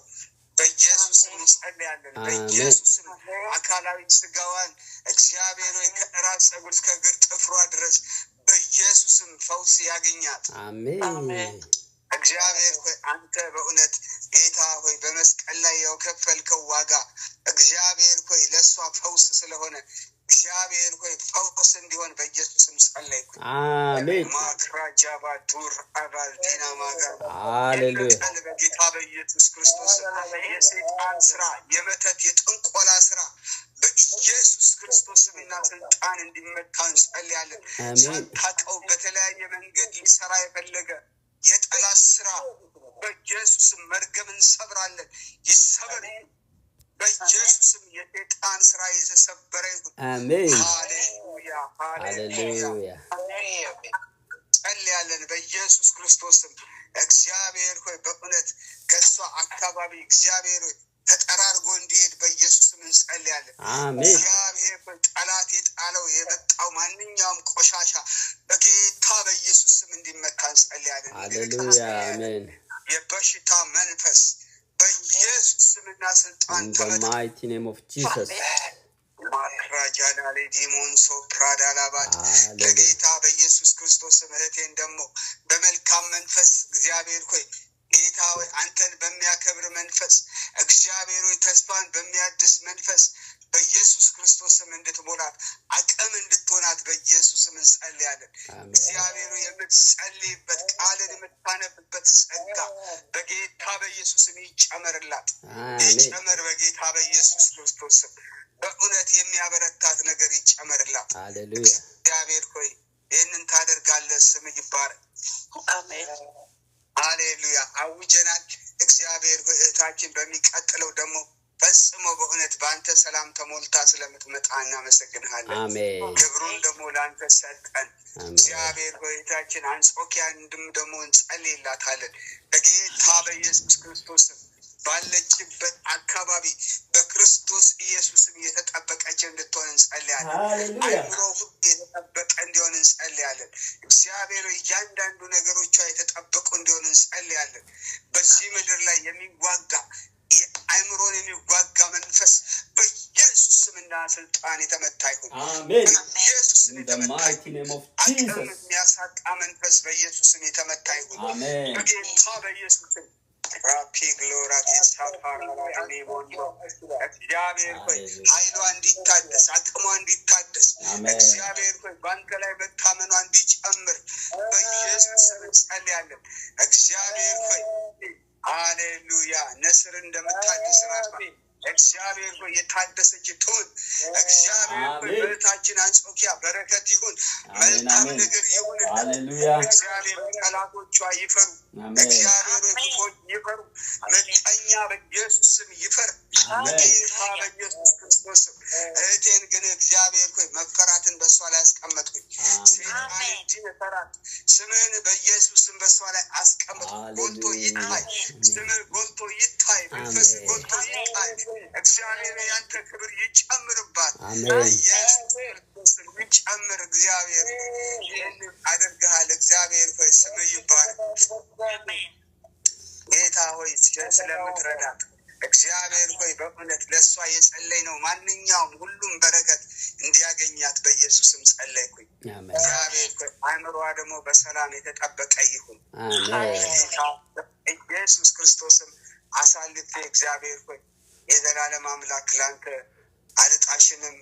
በኢየሱስ ስም እንጸልያለን። በኢየሱስ ስም አካላዊ ስጋዋን እግዚአብሔር ሆይ ከራስ ፀጉር እስከ እግር ጥፍሯ ድረስ በኢየሱስ ስም ፈውስ ያገኛት። አሜን። እግዚአብሔር ሆይ አንተ በእውነት ጌታ ሆይ በመስቀል ላይ የከፈልከው ዋጋ እግዚአብሔር ሆይ ለእሷ ፈውስ ስለሆነ እግዚአብሔር ሆይ ፈውስ እንዲሆን በኢየሱስም ጸለይኩ። አሜን። ማክራጃባ ዱር አባልቲና ማጋ ሃሌሉያ። በጌታ በኢየሱስ ክርስቶስ የሰይጣን ስራ፣ የመተት የጥንቆላ ስራ በኢየሱስ ክርስቶስና ስልጣን እንዲመታ እንጸልያለን። ሳታውቀው በተለያየ መንገድ ሊሰራ የፈለገ የጠላት ስራ በኢየሱስም መርገም እንሰብራለን። ይሰበር በኢየሱስም የሰይጣን ስራ የተሰበረ ይሁን። አሜን። ሃሌሉያ ሃሌሉያ። ጸልያለን በኢየሱስ ክርስቶስም እግዚአብሔር ሆይ በእውነት ከእሷ አካባቢ እግዚአብሔር ሆይ ተጠራርጎ እንዲሄድ በኢየሱስም እንጸልያለን። አሜን። እግዚአብሔር ሆይ ጠላት የጣለው የመጣው ማንኛውም ቆሻሻ በጌታ በኢየሱስ ስም እንዲመታ እንጸልያለን። ሃሌሉያ አሜን። የበሽታ መንፈስ በኢየሱስ ስምና ስልጣን In the ተመታ። mighty name of Jesus. ማክራጃና ዲሞን ሶፕራዳላባት ለጌታ በኢየሱስ ክርስቶስ ምህረቴን ደግሞ በመልካም መንፈስ እግዚአብሔር ሆይ ጌታ ሆይ አንተን በሚያከብር መንፈስ እግዚአብሔር ሆይ ተስፋን በሚያድስ መንፈስ በኢየሱስ ክርስቶስም እንድትሞላት አቅም እንድትሆናት በኢየሱስም እንጸልያለን። እግዚአብሔር ሆይ የምትጸልይበት ቃልን የምታነብበት ጸጋ በጌታ በኢየሱስም ይጨመርላት፣ ይጨመር በጌታ በኢየሱስ ክርስቶስም በእውነት የሚያበረታት ነገር ይጨመርላት። ሃሌሉያ እግዚአብሔር ሆይ ይህንን ታደርጋለህ፣ ስም ይባረክ። አሜን ሃሌሉያ አውጀናል። እግዚአብሔር ሆይ እህታችን በሚቀጥለው ደግሞ ፈጽሞ በእውነት በአንተ ሰላም ተሞልታ ስለምትመጣ እናመሰግንሃለን። አሜን ክብሩን ደግሞ ለአንተ ሰጠን። እግዚአብሔር ሆይ እህታችን አንጾኪያን ደግሞ እንጸልይላታለን በጌታ በኢየሱስ ክርስቶስም ባለችበት አካባቢ በክርስቶስ ኢየሱስም የተጠበቀች እንድትሆን እንጸልያለን። አይምሮ ሁሉ የተጠበቀ እንዲሆን እንጸልያለን። እግዚአብሔር እያንዳንዱ ነገሮቿ የተጠበቁ እንዲሆን እንጸልያለን። በዚህ ምድር ላይ የሚዋጋ አይምሮን የሚዋጋ መንፈስ በኢየሱስ ስምና ስልጣን የተመታ ይሁን። አሜን በኢየሱስ ስም የተመታ ይሁን። አቅም የሚያሳጣ መንፈስ በኢየሱስ ስም የተመታ ይሁን። አሜን በጌታ በኢየሱስ ስም ራፒ ግሎራ እግዚአብሔር ሆይ ኃይሏ እንዲታደስ አቅሟ እንዲታደስ እግዚአብሔር ሆይ በአንተ ላይ መታመኗ እንዲጨምር በኢየሱስ ስም እንጸልያለን። እግዚአብሔር ሆይ ሃሌሉያ ነስር እንደምታድስ ራሷ እግዚአብሔር ሆይ የታደሰች ትሁን። እግዚአብሔር ሆይ በእህታችን አንጾኪያ በረከት ይሁን፣ መልካም ነገር ይሁን። እግዚአብሔር ጠላቶቿ ይፈሩ፣ እግዚአብሔር ክፎች ይፈሩ፣ ምቀኛ በኢየሱስ ስም ይፈር በጌታ በኢየሱስ ክርስቶስ ስም። እህቴን ግን እግዚአብሔር ሆይ መፈራትን በእሷ ላይ አስቀመጥኩኝ። ሴጣን እንዲፈራት ስምህን በኢየሱስ ስም በእሷ ላይ አስቀመጥኩ። ጎልቶ ይታይ፣ ስምህ ጎልቶ ይታይ፣ መንፈስ ጎልቶ ይታይ። እግዚአብሔር ያንተ ክብር ይጨምርባት፣ ኢየሱስ ክርስቶስ ይጨምር። እግዚአብሔር ይህን አድርገሃል። እግዚአብሔር ሆይ ስምህ ይባረክ። ጌታ ሆይ ስለምትረዳት እግዚአብሔር ሆይ በእውነት ለእሷ የጸለይ ነው ማንኛውም ሁሉም በረከት እንዲያገኛት በኢየሱስም ጸለይኩኝ። እግዚአብሔር ሆይ አእምሮዋ ደግሞ በሰላም የተጠበቀ ይሁን። ጌታ ኢየሱስ ክርስቶስም አሳልፌ እግዚአብሔር ሆይ የዘላለም አምላክ ላንተ አልጣሽንም።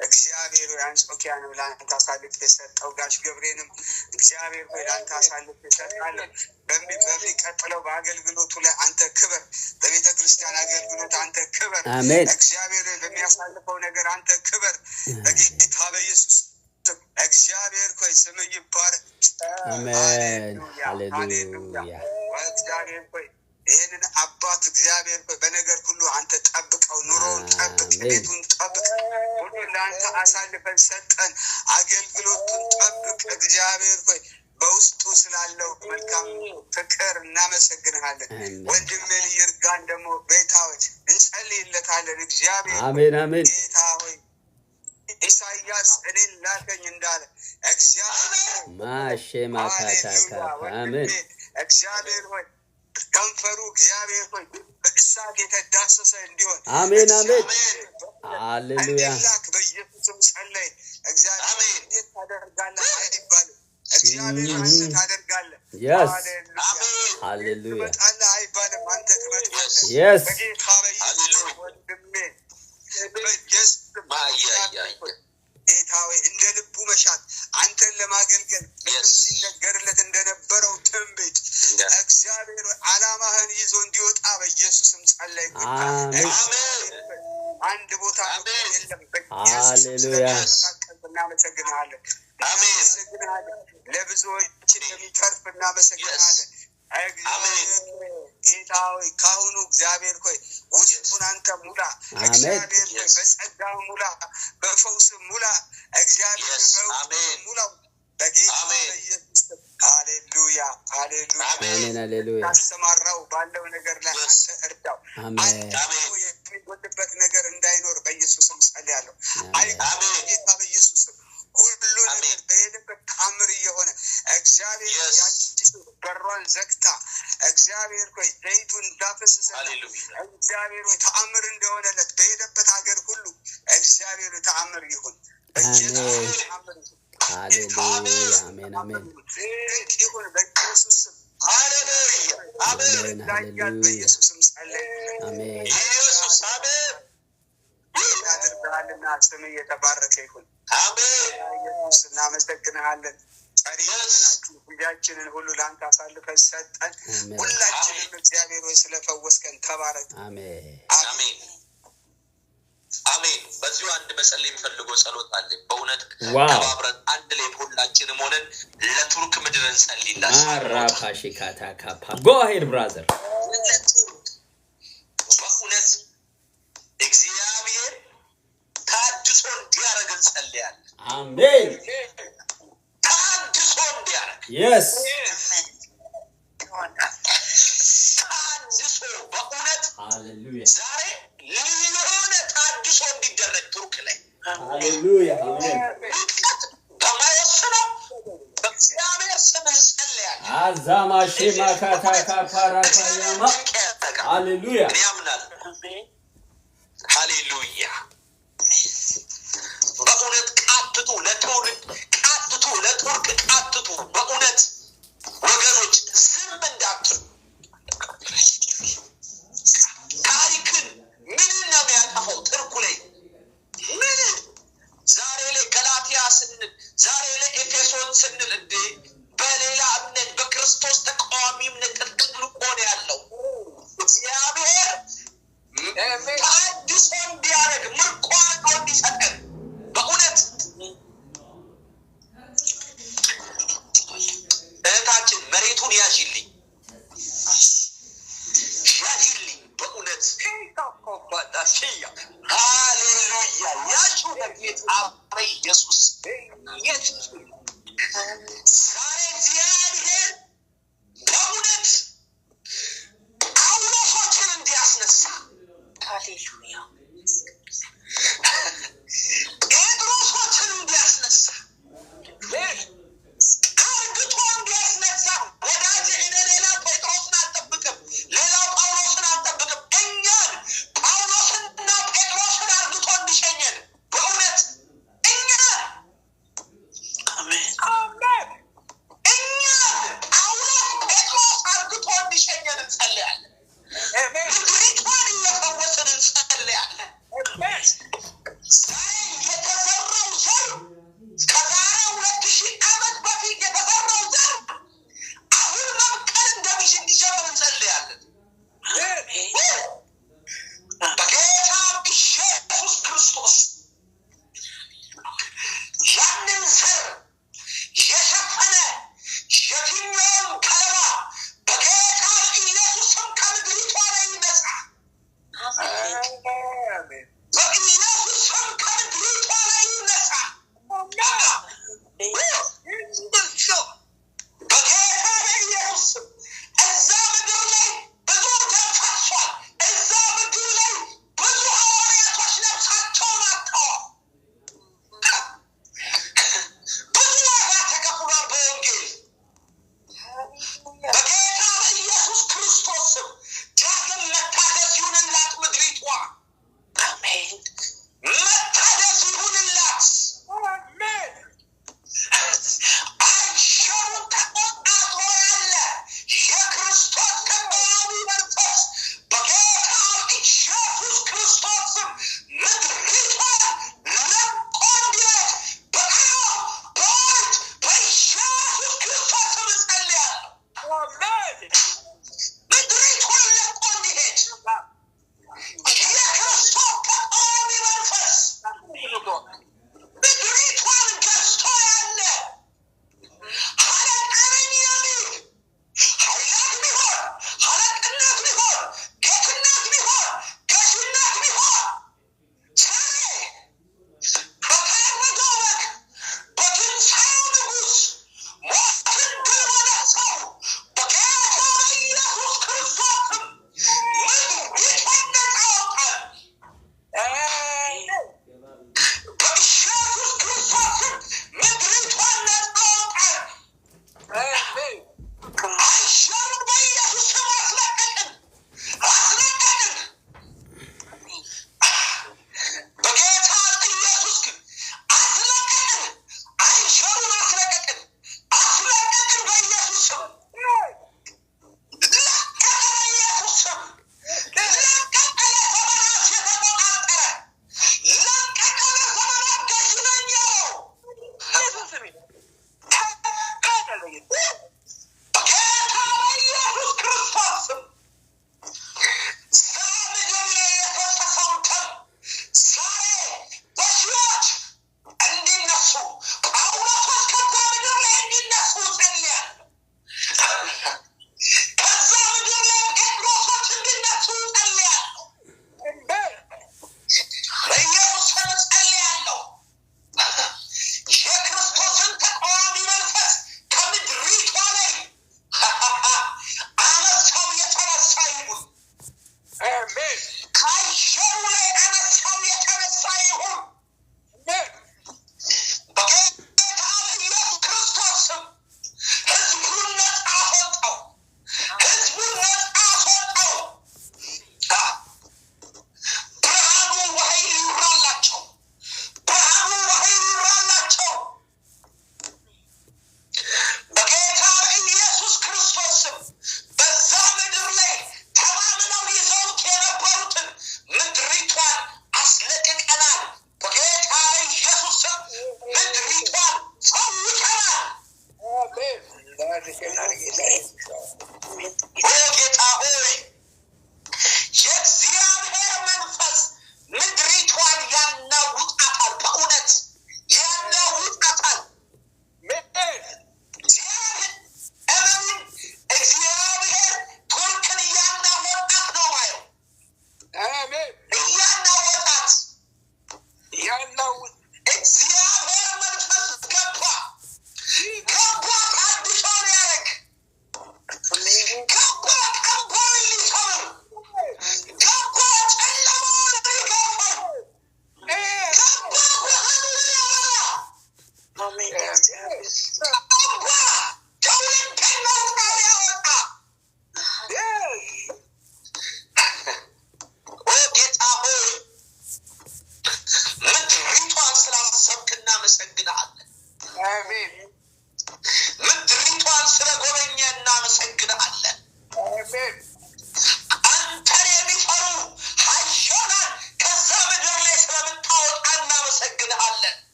እግዚአብሔር ሆይ አንጾኪያንም ለአንተ አሳልፌ የሰጠው ጋሽ ገብሬንም እግዚአብሔር ሆይ ለአንተ አሳልፌ የሰጣለሁ። በሚቀጥለው በአገልግሎቱ ላይ አንተ ክበር፣ በቤተ ክርስቲያን አገልግሎት አንተ ክበር። እግዚአብሔር ሆይ በሚያሳልፈው ነገር አንተ ክበር በጌታ በኢየሱስ እግዚአብሔር ሆይ ስምህ ይባረክ። አሜን ሃሌሉያ እግዚአብሔር ሆይ ይህንን አባት እግዚአብሔር ሆይ በነገር ሁሉ አንተ ጠብቀው፣ ኑሮውን ጠብቅ፣ ቤቱን ጠብቅ፣ ሁሉ ለአንተ አሳልፈን ሰጠን። አገልግሎቱን ጠብቅ እግዚአብሔር ሆይ በውስጡ ስላለው መልካም ፍቅር እናመሰግንሃለን። ወንድሜን ይርጋን ደግሞ ቤታዎች እንጸልይለታለን። እግዚአብሔር አሜን አሜን ጌታ ሆይ ኢሳይያስ እኔን ላከኝ እንዳለ እግዚአብሔር ማሼ ማካታካ አሜን እግዚአብሔር ሆይ ከንፈሩ እግዚአብሔር ሆይ በእሳት የተዳሰሰ እንዲሆን አሜን አሜን ሃሌሉያ እንዲላክ በኢየሱስም ጸለይ። እግዚአብሔር እንዴት ታደርጋለህ አይባልም። እግዚአብሔር አንተ ታደርጋለህ። ሃሌሉያ ትመጣለህ አይባልም። አንተ ትመጣለህ። በጌታ በኢየሱስ ወንድሜ በኢየሱስ ጌታ ሆይ እንደ ልቡ መሻት አንተን ለማገልገል ሲነገርለት እንደነበረው ትንቢት እግዚአብሔር ዓላማህን ይዞ እንዲወጣ በኢየሱስም ጸለይኩ። አንድ ቦታ የለም። ሃሌሉያ እናመሰግናለን፣ እናመሰግናለን። ለብዙዎች የሚተርፍ እናመሰግናለን። ጌታ ሆይ ካሁኑ እግዚአብሔር ሆይ ውስጡን አንተ ሙላ። እግዚአብሔር ሆይ በጸጋ ሙላ፣ በፈውስ ሙላ። እግዚአብሔር በውስጥ ሙላው በጌታ በኢየሱስ ሃሌሉያ ሃሌሉያ አሜን ሃሌሉያ። ያሰማራው ባለው ነገር ላይ አንተ እርዳው። አንተ የሚጎድበት ነገር እንዳይኖር በኢየሱስም ጸልያለሁ። አሜን ጌታ በኢየሱስም ሁሉ ነገር በሄደበት ታምር እየሆነ እግዚአብሔር ያቺ በሯን ዘግታ እግዚአብሔር ሆይ ዘይቱን እንዳፈሰሰ እግዚአብሔር ሆይ ተአምር እንደሆነለት በሄደበት ሀገር ሁሉ እግዚአብሔር ተአምር ይሁን። ሃሌሉያ አሜን አሜን ይሁን በኢየሱስ ስም ሃሌሉያ አሜን በኢየሱስ ስም ጸልይ አሜን ኢየሱስ አሜን ያድርጋልና ስም የተባረከ ይሁን አሜን ኢየሱስ እናመሰግናለን። ጸሪያችሁ ሁላችንን ሁሉ ላንተ አሳልፈን ሰጠን። ሁላችንም እግዚአብሔር ሆይ ስለፈወስከን ተባረክ። አሜን አሜን አሜን። በዚሁ አንድ መጸለይ የሚፈልገው ጸሎት አለ። በእውነት ተባብረን አንድ ላይ ሁላችንም ሆነን ለቱርክ ምድር እንጸልይላችሁ። አራፋሽካታ ካፓ go ahead brother። በእውነት እግዚአብሔር ታድሶ እንዲያደርግ እንጸልያለን። አሜን ታድሶ እንዲያደርግ yes ታድሶ በእውነት ሃሌሉያ ዛሬ ለሆነ ታድሶ እንዲደረግ ቱርክ ላይ ሃሌሉያ አሜን በማይወስነው በእግዚአብሔር ስም እንጸልያለን። አዛማሽ ማካታ ካፓራካያማ ሃሌሉያ እኔ አምናለሁ። ሃሌሉያ በእውነት ቃትቱ ለትውልድ ቃትቱ ለቱርክ ቃትቱ በእውነት ወገኖች ዝም እንዳትሉ። ታሪክን ምን ነው የሚያጠፋው? ቱርኩ ላይ ምን ዛሬ ላይ ገላትያ ስንል ዛሬ ላይ ኤፌሶን ስንል እንዴ በሌላ እምነት በክርስቶስ ተቃዋሚ እምነት ጥልቅ ሆነ ያለው እግዚአብሔር ታድሶ እንዲያደርግ ምርኮ አድርጎ እንዲሰጠን በእውነት እህታችን መሬቱን ያዥልኝ በእውነት ሃሌሉያ ያሹ ለጌታ ኢየሱስ ዛሬ እግዚአብሔር በእውነት ጳውሎሶችን እንዲያስነሳ ሃሌሉያ ጴጥሮሶችን እንዲያስነሳ አርግቶ እንዲያስነሳ ወዳጅ እኔ ሌላ ጴጥሮስን አልጠብቅም፣ ሌላው ጳውሎስን አልጠብቅም። እኛን ጳውሎስንና ጴጥሮስን አርግቶ እንዲሸኘን በእውነት እኛን አሜን አሜን እኛን ጳውሎስ ጴጥሮስ አርግቶ እንዲሸኘን እንጸልያለን። ምድሪቷን እየፈወስን እንጸልያለን። ዛሬ የተዘራው ዘር ከዛሬ 2000 ዓመት በፊት የተዘራው ዘር አሁን መብቀል እንደሚችል እንዲጀምር እንጸልያለን። በጌታ ኢየሱስ ክርስቶስ ያንን ዘር የሸፈነ የትኛውም ከለላ በጌታ ኢየሱስ ስም ከምድሪቷ ላይ ይነሳ። በኢየሱስ ስም ከምድሪቷ ላይ ይነሳ። በጌታ በኢየሱስ ስም እዛ ምድር ላይ ብዙ ደም ፈሷል። እዛ ምድር ላይ ብዙ ሐዋርያቶች ነፍሳቸውን አጥተዋል። ብዙ ዋጋ ተከፍሏል በወንጌል። በጌታ በኢየሱስ ክርስቶስ ስም ዳግም መታደስ ይሁንላት ምድሪቷ። አሜን። መታደስ ይሁንላት። አሜን። አይሸሩን ተቆጣጥሮ ያለ የክርስቶስ ተቃዋሚ መንፈስ በጌታ ኢየሱስ ክርስቶስ ስም ምድሪቷን ለቆ እንዲሄድ በአብ በወልድ በኢየሱስ ክርስቶስ ስም እጸልያለሁ። አሜን። ምድሪቷን ለቆ እንዲሄድ የክርስቶስ ተቃዋሚ መንፈስ ምድሪቷን ገዝቶ ያለ ሀለቃ ነኝ የሚል ኃይላት ቢሆን ሀለቅነት ቢሆን ጌትነት ቢሆን ገዥነት ቢሆን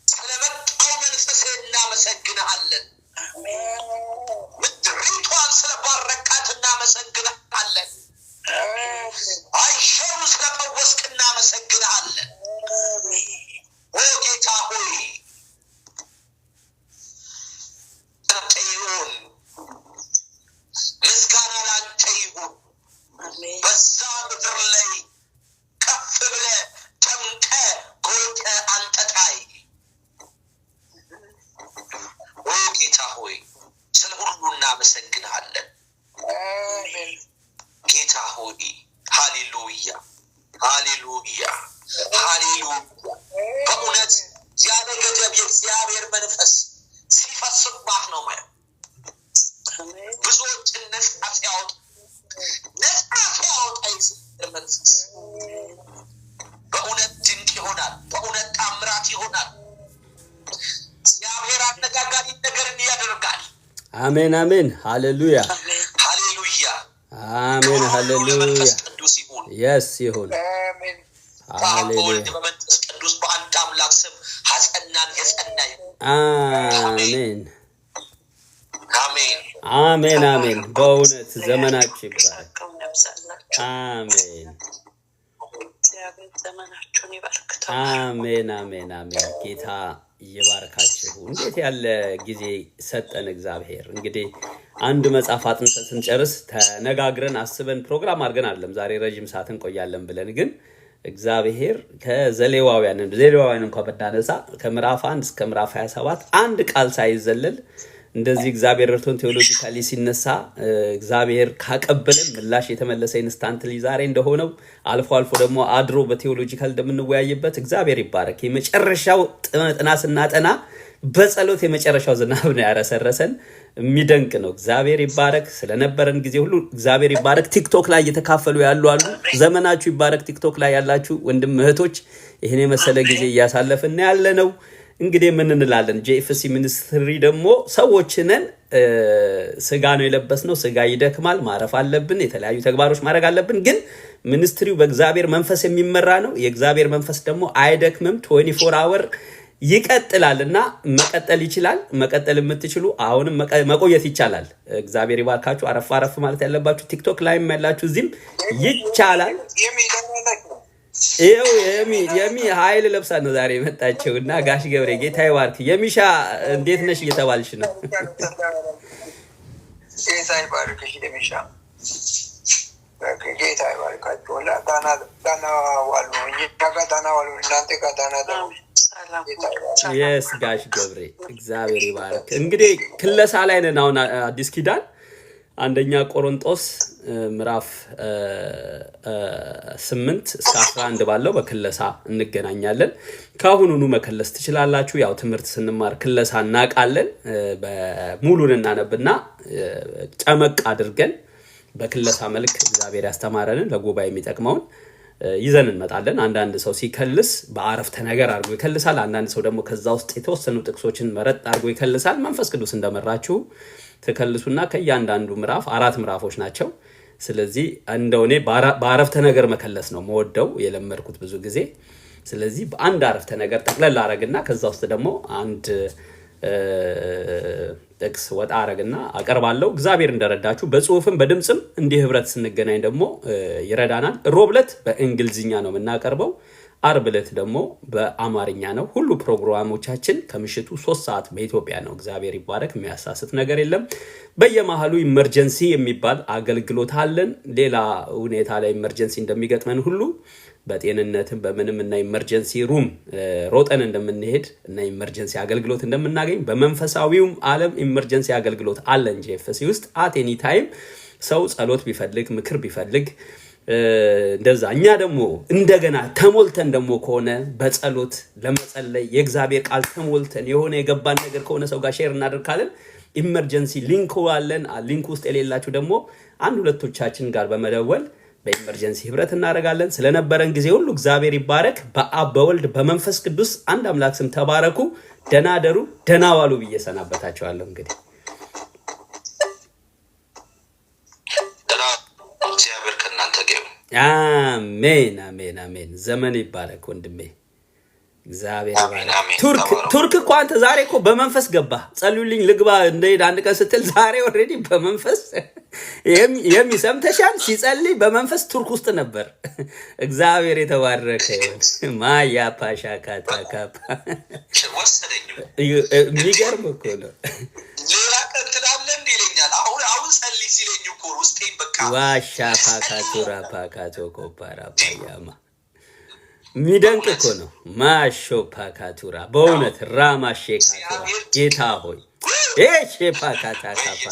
ስለመጣው መንፈስ እናመሰግንሃለን። ምድሪቷን ስለባረካት እናመሰግንሃለን። አይሸሩ ስለፈወስክ እናመሰግንሃለን። ኦ ጌታ ሆይ አንተ ይሁን፣ ምስጋና ላንተ ይሁን። በዛ ምድር ላይ ከፍ ብለህ ደምቀህ ጎልተህ አንተ ታይ። ኦ ጌታ ሆይ ስለ ሁሉ እናመሰግንሃለን። ጌታ ሆይ ሃሌሉያ ሃሌሉያ ሃሌሉያ። በእውነት ያለ ገደብ የእግዚአብሔር መንፈስ ሲፈስባት ነው ማለት ብዙዎችን ነጻ ሲያወጣ መንፈስ በእውነት ድንቅ ይሆናል። በእውነት ታምራት ይሆናል። እግዚአብሔር አነጋጋሪ ነገርን ያደርጋል። አሜን አሜን። ሃሌሉያ ሃሌሉያ አሜን ሃሌሉያ። ቅዱስ ይሁን። የስ ይሁን። በወልድ በመንፈስ ቅዱስ በአንድ አምላክ ስም ሐጸናን የጸናይ አሜን አሜን አሜን አሜን። በእውነት ዘመናችሁ ይባረክ። አሜን አሜን አሜን አሜን። ጌታ ይባርካችሁ። እንዴት ያለ ጊዜ ሰጠን እግዚአብሔር። እንግዲህ አንድ መጽሐፍ አጥንተን ስንጨርስ ተነጋግረን አስበን ፕሮግራም አድርገን አይደለም ዛሬ ረጅም ሰዓት እንቆያለን ብለን፣ ግን እግዚአብሔር ከዘሌዋውያን እንኳን በዳነሳ ከምዕራፍ 1 እስከ ምዕራፍ 27 አንድ ቃል ሳይዘለል እንደዚህ እግዚአብሔር ረድቶን ቴዎሎጂካሊ ሲነሳ እግዚአብሔር ካቀበለን ምላሽ የተመለሰ ኢንስታንትሊ ዛሬ እንደሆነው አልፎ አልፎ ደግሞ አድሮ በቴዎሎጂካል እንደምንወያይበት እግዚአብሔር ይባረክ። የመጨረሻው ጥናት ስናጠና በጸሎት የመጨረሻው ዝናብ ነው ያረሰረሰን። የሚደንቅ ነው። እግዚአብሔር ይባረክ። ስለነበረን ጊዜ ሁሉ እግዚአብሔር ይባረክ። ቲክቶክ ላይ እየተካፈሉ ያሉ አሉ። ዘመናችሁ ይባረክ። ቲክቶክ ላይ ያላችሁ ወንድም እህቶች ይሄን የመሰለ ጊዜ እያሳለፍን ያለ ነው። እንግዲህ ምን እንላለን? ጄኤፍሲ ሚኒስትሪ ደግሞ ሰዎች ነን። ስጋ ነው የለበስነው። ስጋ ይደክማል፣ ማረፍ አለብን፣ የተለያዩ ተግባሮች ማድረግ አለብን። ግን ሚኒስትሪው በእግዚአብሔር መንፈስ የሚመራ ነው። የእግዚአብሔር መንፈስ ደግሞ አይደክምም። 24 አወር ይቀጥላልና መቀጠል ይችላል። መቀጠል የምትችሉ አሁንም መቆየት ይቻላል። እግዚአብሔር ይባርካችሁ። አረፍ አረፍ ማለት ያለባችሁ ቲክቶክ ላይም ያላችሁ እዚህም ይቻላል። ይኸው የሚ ኃይል ለብሳ ነው ዛሬ የመጣችው እና ጋሽ ገብሬ ጌታ ይባርክ። የሚሻ እንዴት ነሽ እየተባልሽ ነው። ጌታ ይባርክሽ የሚሻ ጌታ ይባርካችሁ። ዳና ዋሉ ዳና ዋሉ እናንተ ጋር ዳና የስ ጋሽ ገብሬ እግዚአብሔር ይባርክ። እንግዲህ ክለሳ ላይ ነን አሁን አዲስ ኪዳን አንደኛ ቆሮንጦስ ምዕራፍ 8 እስከ 11 ባለው በክለሳ እንገናኛለን። ካሁኑኑ መከለስ ትችላላችሁ። ያው ትምህርት ስንማር ክለሳ እናውቃለን። በሙሉን እናነብና ጨመቅ አድርገን በክለሳ መልክ እግዚአብሔር ያስተማረንን ለጉባኤ የሚጠቅመውን ይዘን እንመጣለን። አንዳንድ ሰው ሲከልስ በአረፍተ ነገር አድርጎ ይከልሳል። አንዳንድ ሰው ደግሞ ከዛ ውስጥ የተወሰኑ ጥቅሶችን መረጥ አድርጎ ይከልሳል። መንፈስ ቅዱስ እንደመራችሁ ተከልሱና ከእያንዳንዱ ምዕራፍ 4 ምዕራፎች ናቸው። ስለዚህ እንደው እኔ በአረፍተ ነገር መከለስ ነው መወደው የለመድኩት ብዙ ጊዜ። ስለዚህ በአንድ አረፍተ ነገር ጠቅለል አረግና ከዛ ውስጥ ደግሞ አንድ ጥቅስ ወጣ አረግና አቀርባለሁ። እግዚአብሔር እንደረዳችሁ በጽሁፍም በድምጽም እንዲህ ህብረት ስንገናኝ ደግሞ ይረዳናል። ሮብለት በእንግሊዝኛ ነው የምናቀርበው። አርብ ዕለት ደግሞ በአማርኛ ነው። ሁሉ ፕሮግራሞቻችን ከምሽቱ 3 ሰዓት በኢትዮጵያ ነው። እግዚአብሔር ይባረክ። የሚያሳስት ነገር የለም። በየመሃሉ ኢመርጀንሲ የሚባል አገልግሎት አለን። ሌላ ሁኔታ ላይ ኢመርጀንሲ እንደሚገጥመን ሁሉ በጤንነትም በምንም እና ኢመርጀንሲ ሩም ሮጠን እንደምንሄድ እና ኢመርጀንሲ አገልግሎት እንደምናገኝ በመንፈሳዊውም ዓለም ኢመርጀንሲ አገልግሎት አለን። ጄኤፍሲ ውስጥ አት ኤኒ ታይም ሰው ጸሎት ቢፈልግ ምክር ቢፈልግ እንደዛ እኛ ደግሞ እንደገና ተሞልተን ደግሞ ከሆነ በጸሎት ለመጸለይ የእግዚአብሔር ቃል ተሞልተን የሆነ የገባን ነገር ከሆነ ሰው ጋር ሼር እናደርጋለን። ኢመርጀንሲ ሊንክ አለን። ሊንክ ውስጥ የሌላችሁ ደግሞ አንድ ሁለቶቻችን ጋር በመደወል በኢመርጀንሲ ህብረት እናደርጋለን። ስለነበረን ጊዜ ሁሉ እግዚአብሔር ይባረክ። በአብ በወልድ በመንፈስ ቅዱስ አንድ አምላክ ስም ተባረኩ። ደህና ደሩ፣ ደህና ዋሉ ብዬ ሰናበታችኋለሁ። እንግዲህ እግዚአብሔር ከእናንተ ጋር ይሁን። አሜን አሜን አሜን። ዘመን ይባረክ ወንድሜ። እግዚአብሔር ይባርክ። ቱርክ እኮ አንተ ዛሬ እኮ በመንፈስ ገባ። ጸልዩልኝ ልግባ እንደሄድ አንድ ቀን ስትል ዛሬ ኦልሬዲ በመንፈስ የሚሰምተሻል። ሲጸልይ በመንፈስ ቱርክ ውስጥ ነበር። እግዚአብሔር የተባረከ ይሁን። ማያ ፓሻ ካታካፓ የሚገርም እኮ ነው። ሌላ ቀን ትላለህ እንደ ይለኛል። አሁን ጸልይ ሲለኝ እኮ ውስጤን በቃ ዋሻ ፓካቱራ ፓካቶ ኮፓራ ባያማ ሚደንቅ እኮ ነው። ማሾ ፓካቱራ በእውነት ራማሼ ካቱራ ጌታ ሆይ እሺ ፓካታካፓ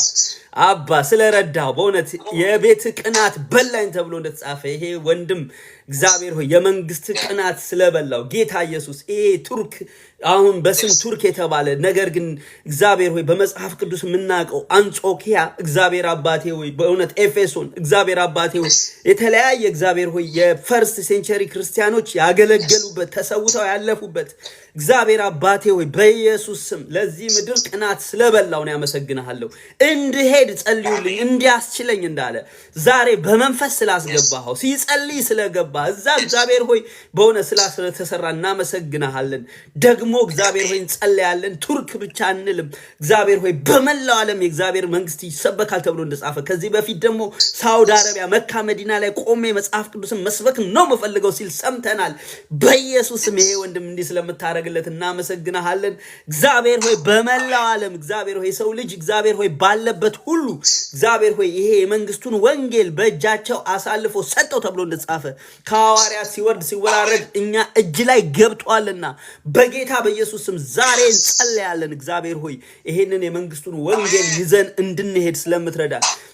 አባ ስለረዳው በእውነት የቤት ቅናት በላኝ ተብሎ እንደተጻፈ ይሄ ወንድም እግዚአብሔር ሆይ የመንግስት ቅናት ስለበላው ጌታ ኢየሱስ ይሄ ቱርክ አሁን በስም ቱርክ የተባለ ነገር ግን እግዚአብሔር ሆይ በመጽሐፍ ቅዱስ የምናውቀው አንጾኪያ እግዚአብሔር አባቴ ሆይ በእውነት ኤፌሶን እግዚአብሔር አባቴ ሆይ የተለያየ እግዚአብሔር ሆይ የፈርስት ሴንቸሪ ክርስቲያኖች ያገለገሉበት ተሰውተው ያለፉበት እግዚአብሔር አባቴ ሆይ በኢየሱስ ስም ለዚህ ምድር ቅናት ስለበላው ነው ያመሰግናለሁ። እንድሄድ ጸልዩልኝ እንዲያስችለኝ እንዳለ ዛሬ በመንፈስ ስላስገባው ሲጸልይ ስለገባ እዛ እግዚአብሔር ሆይ በእውነት ስለተሰራ እናመሰግናለን። ደግሞ እግዚአብሔር ሆይ እንጸልያለን። ቱርክ ብቻ አንልም እግዚአብሔር ሆይ በመላው ዓለም የእግዚአብሔር መንግስት ይሰበካል ተብሎ እንደጻፈ ከዚህ በፊት ደግሞ ሳውዲ አረቢያ መካ መዲና ላይ ቆሜ መጽሐፍ ቅዱስን መስበክ ነው መፈልገው ሲል ሰምተናል። በኢየሱስም ይሄ ወንድም እንዲህ ስለምታረግለት እናመሰግናለን። እግዚአብሔር ሆይ በመላው ዓለም እግዚአብሔር ሆይ ሰው ልጅ እግዚአብሔር ሆይ ባለበት ሁሉ እግዚአብሔር ሆይ ይሄ የመንግስቱን ወንጌል በእጃቸው አሳልፎ ሰጠው ተብሎ እንደጻፈ ከሐዋርያት ሲወርድ ሲወራረድ እኛ እጅ ላይ ገብቷልና በጌታ በኢየሱስ ስም ዛሬ እንጸልያለን። እግዚአብሔር ሆይ ይሄንን የመንግስቱን ወንጌል ይዘን እንድንሄድ ስለምትረዳ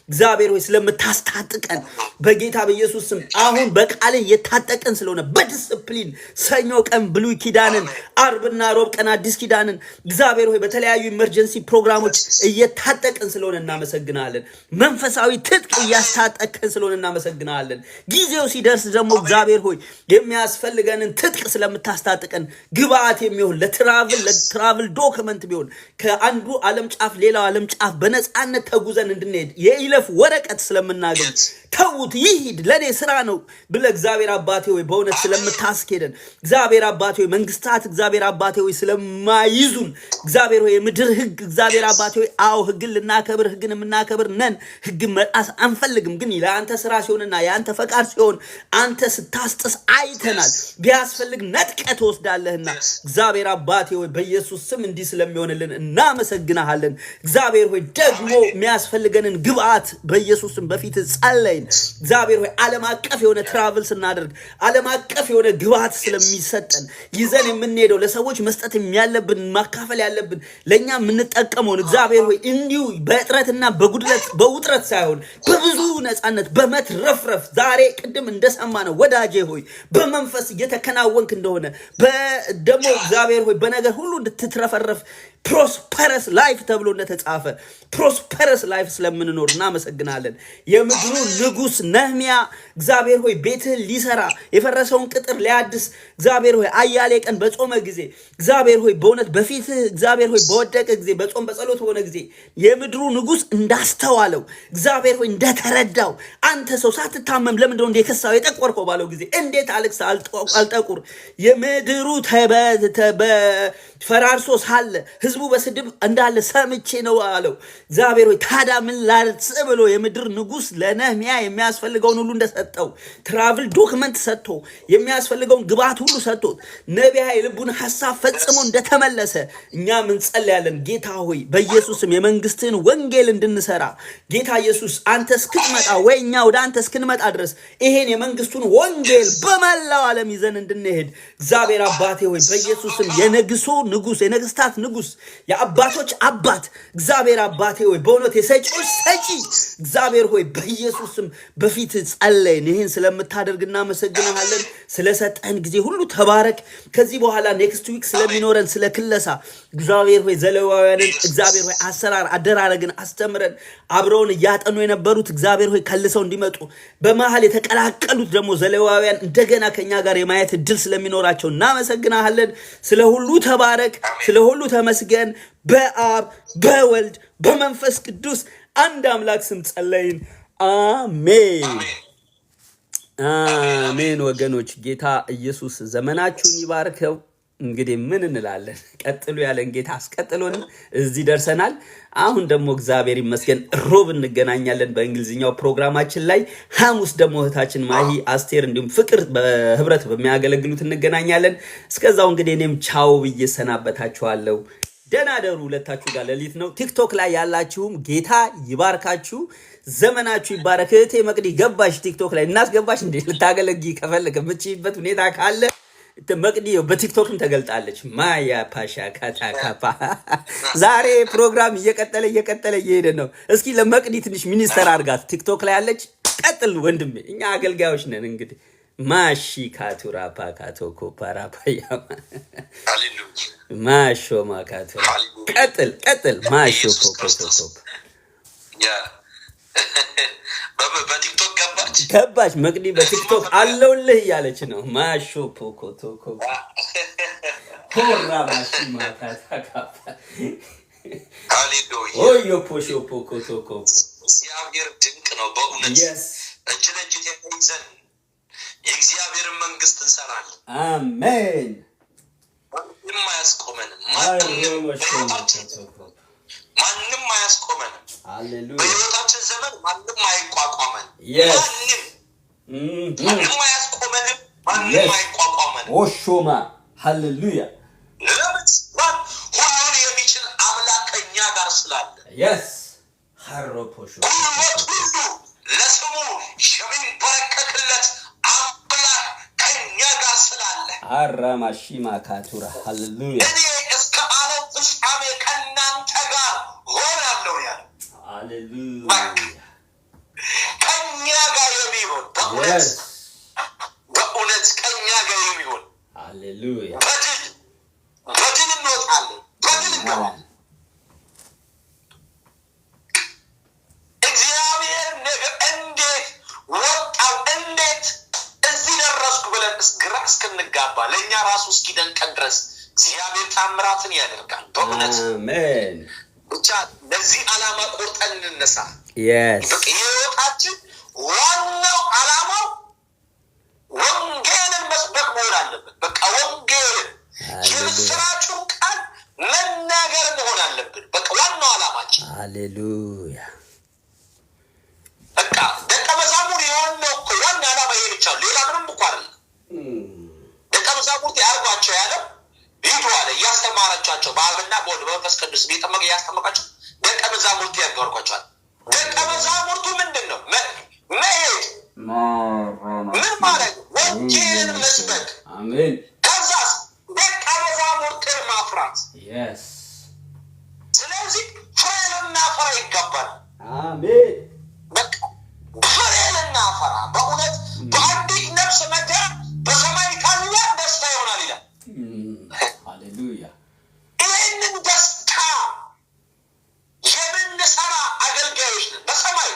እግዚአብሔር ሆይ ስለምታስታጥቀን በጌታ በኢየሱስ ስም አሁን በቃል የታጠቀን ስለሆነ በዲስፕሊን ሰኞ ቀን ብሉይ ኪዳንን አርብና ሮብ ቀን አዲስ ኪዳንን እግዚአብሔር ሆይ በተለያዩ ኢመርጀንሲ ፕሮግራሞች እየታጠቀን ስለሆነ እናመሰግናለን። መንፈሳዊ ትጥቅ እያስታጠቀን ስለሆነ እናመሰግናለን። ጊዜው ሲደርስ ደግሞ እግዚአብሔር ሆይ የሚያስፈልገንን ትጥቅ ስለምታስታጥቀን ግብአት የሚሆን ለትራቭል ዶክመንት ቢሆን ከአንዱ ዓለም ጫፍ ሌላው ዓለም ጫፍ በነፃነት ተጉዘን እንድንሄድ የይለፍ ወረቀት ስለምናገኝ ተውት ይሂድ ለኔ ስራ ነው ብለ እግዚአብሔር አባቴ ሆይ በእውነት ስለምታስኬደን እግዚአብሔር አባቴ ሆይ መንግስታት እግዚአብሔር አባቴ ሆይ ስለማይዙን እግዚአብሔር ሆይ የምድር ህግ እግዚአብሔር አባቴ ሆይ አው ህግን ልናከብር ህግን የምናከብር ነን። ህግን መጣስ አንፈልግም። ግን ለአንተ ስራ ሲሆንና የአንተ ፈቃድ ሲሆን አንተ ስታስጥስ አይተናል። ቢያስፈልግ ነጥቀት ወስዳለህና እግዚአብሔር አባቴ ሆይ በኢየሱስ ስም እንዲህ ስለሚሆንልን እናመሰግናለን። እግዚአብሔር ሆይ ደግሞ የሚያስፈልገንን ግብአት በኢየሱስ ስም በፊት ጸለይን። እግዚአብሔር ሆይ ዓለም አቀፍ የሆነ ትራቭል ስናደርግ ዓለም አቀፍ የሆነ ግብአት ስለሚሰጠን ይዘን የምንሄደው ለሰዎች መስጠት የሚያለብን ማካፈል ያለብን ለኛ የምንጠቀመውን እግዚአብሔር ሆይ እንዲሁ በእጥረትና በጉድለት በውጥረት ሳይሆን በብዙ ነፃነት በመትረፍረፍ ዛሬ ቅድም እንደሰማነው ወዳጄ ሆይ በመንፈስ እየተከናወንክ እንደሆነ ደግሞ እግዚአብሔር ሆይ በነገር ሁሉ እንድትትረፈረፍ ፕሮስፐረስ ላይፍ ተብሎ እንደተጻፈ ፕሮስፐረስ ላይፍ ስለምንኖር እናመሰግናለን። የምድሩ ንጉስ ነህሚያ እግዚአብሔር ሆይ ቤትህን ሊሰራ የፈረሰውን ቅጥር ሊያድስ እግዚአብሔር ሆይ አያሌ ቀን በጾመ ጊዜ እግዚአብሔር ሆይ በእውነት በፊትህ እግዚአብሔር ሆይ በወደቀ ጊዜ በጾም በጸሎት በሆነ ጊዜ የምድሩ ንጉስ እንዳስተዋለው እግዚአብሔር ሆይ እንደተረዳው አንተ ሰው ሳትታመም ለምንድነው እንደከሳው የጠቆርከው ባለው ጊዜ እንዴት አልክስ አልጠቁር የምድሩ ፈራርሶ ሳለ ህዝቡ በስድብ እንዳለ ሰምቼ ነው አለው። እግዚአብሔር ሆይ ታዲያ ምን ላልጽ ብሎ የምድር ንጉስ ለነህሚያ የሚያስፈልገውን ሁሉ እንደሰጠው ትራቭል ዶክመንት ሰጥቶ የሚያስፈልገውን ግብአት ሁሉ ሰጥቶ ነቢያ የልቡን ሐሳብ ፈጽሞ እንደተመለሰ እኛም እንጸልያለን። ጌታ ሆይ በኢየሱስም የመንግስትን ወንጌል እንድንሰራ ጌታ ኢየሱስ አንተ እስክትመጣ ወይ እኛ ወደ አንተ እስክንመጣ ድረስ ይሄን የመንግስቱን ወንጌል በመላው ዓለም ይዘን እንድንሄድ እግዚአብሔር አባቴ ሆይ በኢየሱስም የነግሶ ንጉስ የነገስታት ንጉስ የአባቶች አባት እግዚአብሔር አባቴ ሆይ በእውነት የሰጪዎች ሰጪ እግዚአብሔር ሆይ በኢየሱስም በፊት ጸለይን። ይህን ስለምታደርግ እናመሰግናለን። ስለሰጠን ጊዜ ሁሉ ተባረክ። ከዚህ በኋላ ኔክስት ዊክ ስለሚኖረን ስለ ክለሳ እግዚአብሔር ሆይ ዘሌዋውያንን እግዚአብሔር ሆይ አሰራር አደራረግን አስተምረን አብረውን እያጠኑ የነበሩት እግዚአብሔር ሆይ ከልሰው እንዲመጡ በመሃል የተቀላቀሉት ደግሞ ዘሌዋውያን እንደገና ከኛ ጋር የማየት እድል ስለሚኖራቸው እናመሰግናለን። ስለ ሁሉ ተባረክ፣ ስለ ሁሉ ተመስገን። በአብ በወልድ በመንፈስ ቅዱስ አንድ አምላክ ስም ጸለይን። አሜን አሜን። ወገኖች ጌታ ኢየሱስ ዘመናችሁን ይባርከው። እንግዲህ ምን እንላለን? ቀጥሉ ያለን ጌታ አስቀጥሎን እዚህ ደርሰናል። አሁን ደግሞ እግዚአብሔር ይመስገን ሮብ እንገናኛለን በእንግሊዝኛው ፕሮግራማችን ላይ። ሐሙስ ደግሞ እህታችን ማሂ አስቴር እንዲሁም ፍቅር በህብረት በሚያገለግሉት እንገናኛለን። እስከዛው እንግዲህ እኔም ቻው ብዬ ሰናበታችኋለሁ። ደህና ደሩ። ሁለታችሁ ጋር ሌሊት ነው። ቲክቶክ ላይ ያላችሁም ጌታ ይባርካችሁ፣ ዘመናችሁ ይባረክ። እህቴ መቅዲ ገባሽ ቲክቶክ ላይ እናስገባሽ እንዴ? ልታገለጊ ከፈለገ የምትችይበት ሁኔታ ካለ መቅዲ በቲክቶክም ተገልጣለች። ማያ ፓሻ ካታካፓ ዛሬ ፕሮግራም እየቀጠለ እየሄደ ነው። እስኪ ለመቅዲ ትንሽ ሚኒስተር አድርጋት። ቲክቶክ ላይ ያለች ቀጥል ወንድሜ፣ እኛ አገልጋዮች ነን። እንግዲህ ማሺ ካቱራ ፓካቶ ኮፓራፓያ ማሾ ማካቶ ቀጥል ማሾ ኮኮቶ በቲክቶክ ገባች መቅዲ በቲክቶክ አለውልህ እያለች ነው። ማሾ ፖኮቶ ኮ ፖራ ማሺ ማካታ ካፋ ሃሌሉያ ኦዮ ፖሾ ፖኮቶ ኮ እግዚአብሔር ድንቅ ነው በእውነት። እጅ ለእጅ ተያይዘን የእግዚአብሔርን መንግስት እንሰራለን። አሜን። ማንም አያስቆመንም። ማንም አያስቆመንም። ሃሌሉያ። በሕይወታችን ዘመን ማንም አይቋቋመን። ማንም አያስቆመንም። ማንም አይቋቋመንም። ኦሾማ ሃሌሉያ። ለምን? ሁሉን የሚችል አምላክ ከእኛ ጋር ስላለ። የስ ሀሮፖሾ ጉልበት ሁሉ ለስሙ የሚንበረከክለት አምላክ ከእኛ ጋር ስላለ አራማሺማ ካቱራ ሃሌሉያ። እኔ እስከ ዓለም ፍጻሜ ከእናንተ ጋር ሆናለሁ ያለ ሃሌሉያ። ከእኛ ጋር የሚሆን በእውነት ከእኛ ጋር የሚሆን ሃሌሉያ። በድል እንወጣለን፣ በድል እንገባለን። እግዚአብሔር ነገር እንዴት ወጣው እንዴት እዚህ ደረስኩ ብለን ግራ እስክንጋባ ለእኛ ራሱ እስኪደንቀን ድረስ እግዚአብሔር ታምራትን ያደርጋል። በእውነት አሜን። ብቻ ለዚህ ዓላማ ቆርጠን እንነሳ። የህይወታችን ዋናው ዓላማው ወንጌልን መስበክ መሆን አለበት። በቃ ወንጌልን የምስራቹን ቃል መናገር መሆን አለብን። በቃ ዋናው ዓላማችን። ሃሌሉያ። በቃ ደቀ መዛሙር የሆነው እኮ ዋና ዓላማ ይሄ ብቻ፣ ሌላ ምንም እኮ አይደለም። ደቀ መዛሙርት ያርጓቸው ያለው ሂዱ አለ። እያስተማራቸው በአብና በወልድ በመንፈስ ቅዱስ እየጠመቀ እያስጠመቃቸው ደቀ መዛሙርቱ ያጓርጓቸዋል። ደቀ መዛሙርቱ ምንድን ነው መሄድ፣ ምን ማለት ወንጌልን መስበክ። አሜን። ከዛስ ደቀ መዛሙርትን ማፍራት። ስለዚህ ፍሬ ልናፈራ ይገባል። አሜን። በቃ ፍሬ ልናፈራ በእውነት በአንዲት ነፍስ መከራ በሰማይ ታላቅ ደስታ ይሆናል ይላል። ሃሌሉያ። ይህንን ደስታ የምንሰራ አገልጋዮች ነን። በሰማይ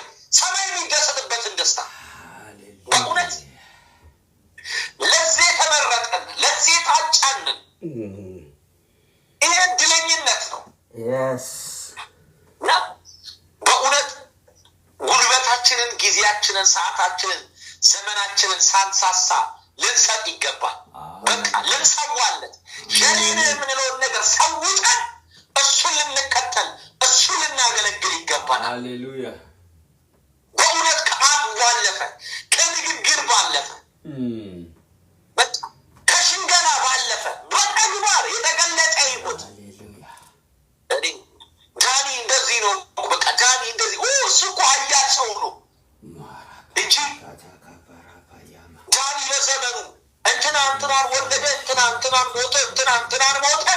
የሚደሰትበትን ደስታ በእውነት ለዚህ የተመረጠን ለዚህ የታጫንን ይሄ እድለኝነት ነው። እና በእውነት ጉልበታችንን፣ ጊዜያችንን፣ ሰዓታችንን፣ ዘመናችንን ሳንሳሳ ልንሰጥ ይገባል። በቃ ልንሰዋለት የኔን የምንለውን ነገር ሰውጠን እሱን ልንከተል እሱን ልናገለግል ይገባል። ሃሌሉያ። በእውነት ከአፍ ባለፈ ከንግግር ባለፈ ከሽንገላ ባለፈ በተግባር የተገለጠ ይሁን። እኔ ዳኒ እንደዚህ ነው፣ በቃ ዳኒ እንደዚህ እሱ እኮ ኃያል ሰው ነው እንጂ ዳኒ በዘመኑ እንትናን ወለደ፣ እንትናን ሞተ፣ እንትናን ሞተ።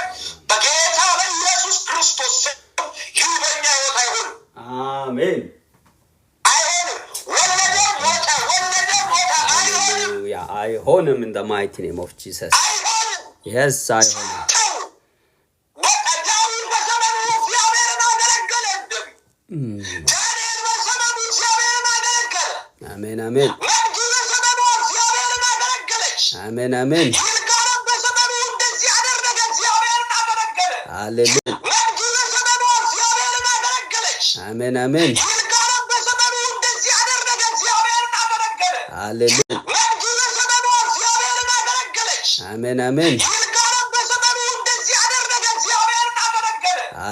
በጌታ በኢየሱስ ክርስቶስ ስም ይህ በእኛ ሕይወት አይሆንም። አሜን። አይሆንም። ወለደ ሞተ፣ አይሆንም። in the mighty name of Jesus. አይሆንም። Yes, አይሆንም። በቃ ዳዊት በዘመኑ እግዚአብሔርን አገለገለ። ዳንኤል በዘመኑ እግዚአብሔርን አገለገለ። አሜን አሜን። መቅዲ በዘመኑ እግዚአብሔርን አገለገለች። አሜን አሜን። ይልቃናም በዘመኑ እንደዚህ አደረገ፣ እግዚአብሔርን አገለገለ። ሃሌሉያ። መቅዲ በዘመኑ እግዚአብሔርን አገለገለች። አሜን አሜን። ይልቃናም በዘመኑ እንደዚህ አደረገ፣ እግዚአብሔርን አገለገለ። ሃሌሉያ። መቅዲ በዘመኑ እግዚአብሔርን አገለገለች። አሜን አሜን። ይልቃናም በዘመኑ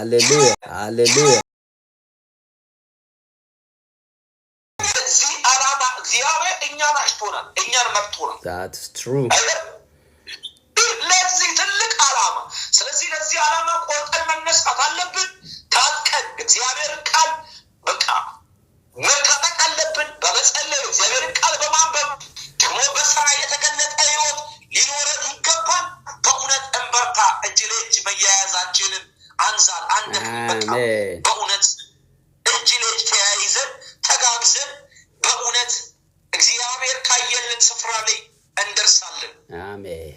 ሃሌሉያ ሃሌሉያ። እዚህ ዓላማ እግዚአብሔር እኛን አጭቶናል፣ እኛን መርቶናል። That's true። ለዚህ ትልቅ ዓላማ። ስለዚህ ለዚህ ዓላማ ቆርጠን መነሳት አለብን። ታጥቀን እግዚአብሔር ቃል በቃ መታጠቅ አለብን። በመጸለይ እግዚአብሔር ቃል በማንበብ ደግሞ በስራ የተገለጠ ህይወት ሊኖረን ይገባል። በእውነት እንበርታ። እጅ ለእጅ መያያዛችንን አንዛል። አንድ በቃ በእውነት እጅ ለእጅ ተያይዘን ተጋግዘን በእውነት እግዚአብሔር ካየልን ስፍራ ላይ እንደርሳለን። አሜን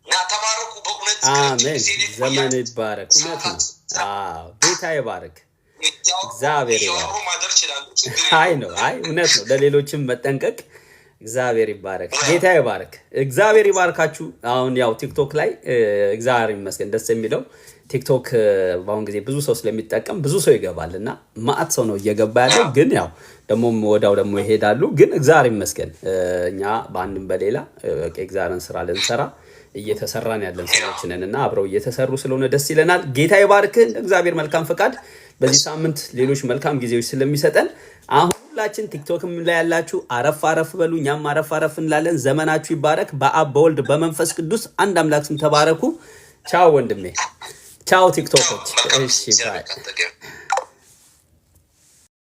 እና ተባረኩ። በእውነት አሜን። ዘመን ይባረክ። እውነት ነው። ጌታ ይባረክ። እግዚአብሔር ይባረክ። አይ ነው አይ እውነት ነው። ለሌሎችም መጠንቀቅ። እግዚአብሔር ይባረክ። ጌታ ይባረክ። እግዚአብሔር ይባርካችሁ። አሁን ያው ቲክቶክ ላይ እግዚአብሔር ይመስገን ደስ የሚለው ቲክቶክ በአሁን ጊዜ ብዙ ሰው ስለሚጠቀም ብዙ ሰው ይገባል እና ማአት ሰው ነው እየገባ ያለው። ግን ያው ደግሞ ወዳው ደግሞ ይሄዳሉ። ግን እግዚአብሔር ይመስገን እኛ በአንድም በሌላ እግዚአብሔርን ስራ ልንሰራ እየተሰራን ያለን ሰዎች ነን እና አብረው እየተሰሩ ስለሆነ ደስ ይለናል። ጌታ ይባርክን። እግዚአብሔር መልካም ፈቃድ በዚህ ሳምንት ሌሎች መልካም ጊዜዎች ስለሚሰጠን አሁን ሁላችን ቲክቶክም ላይ ያላችሁ አረፍ አረፍ በሉ፣ እኛም አረፍ አረፍ እንላለን። ዘመናችሁ ይባረክ። በአብ በወልድ በመንፈስ ቅዱስ አንድ አምላክ ስም ተባረኩ። ቻው ወንድሜ፣ ቻው ቲክቶኮች። እሺ ባይ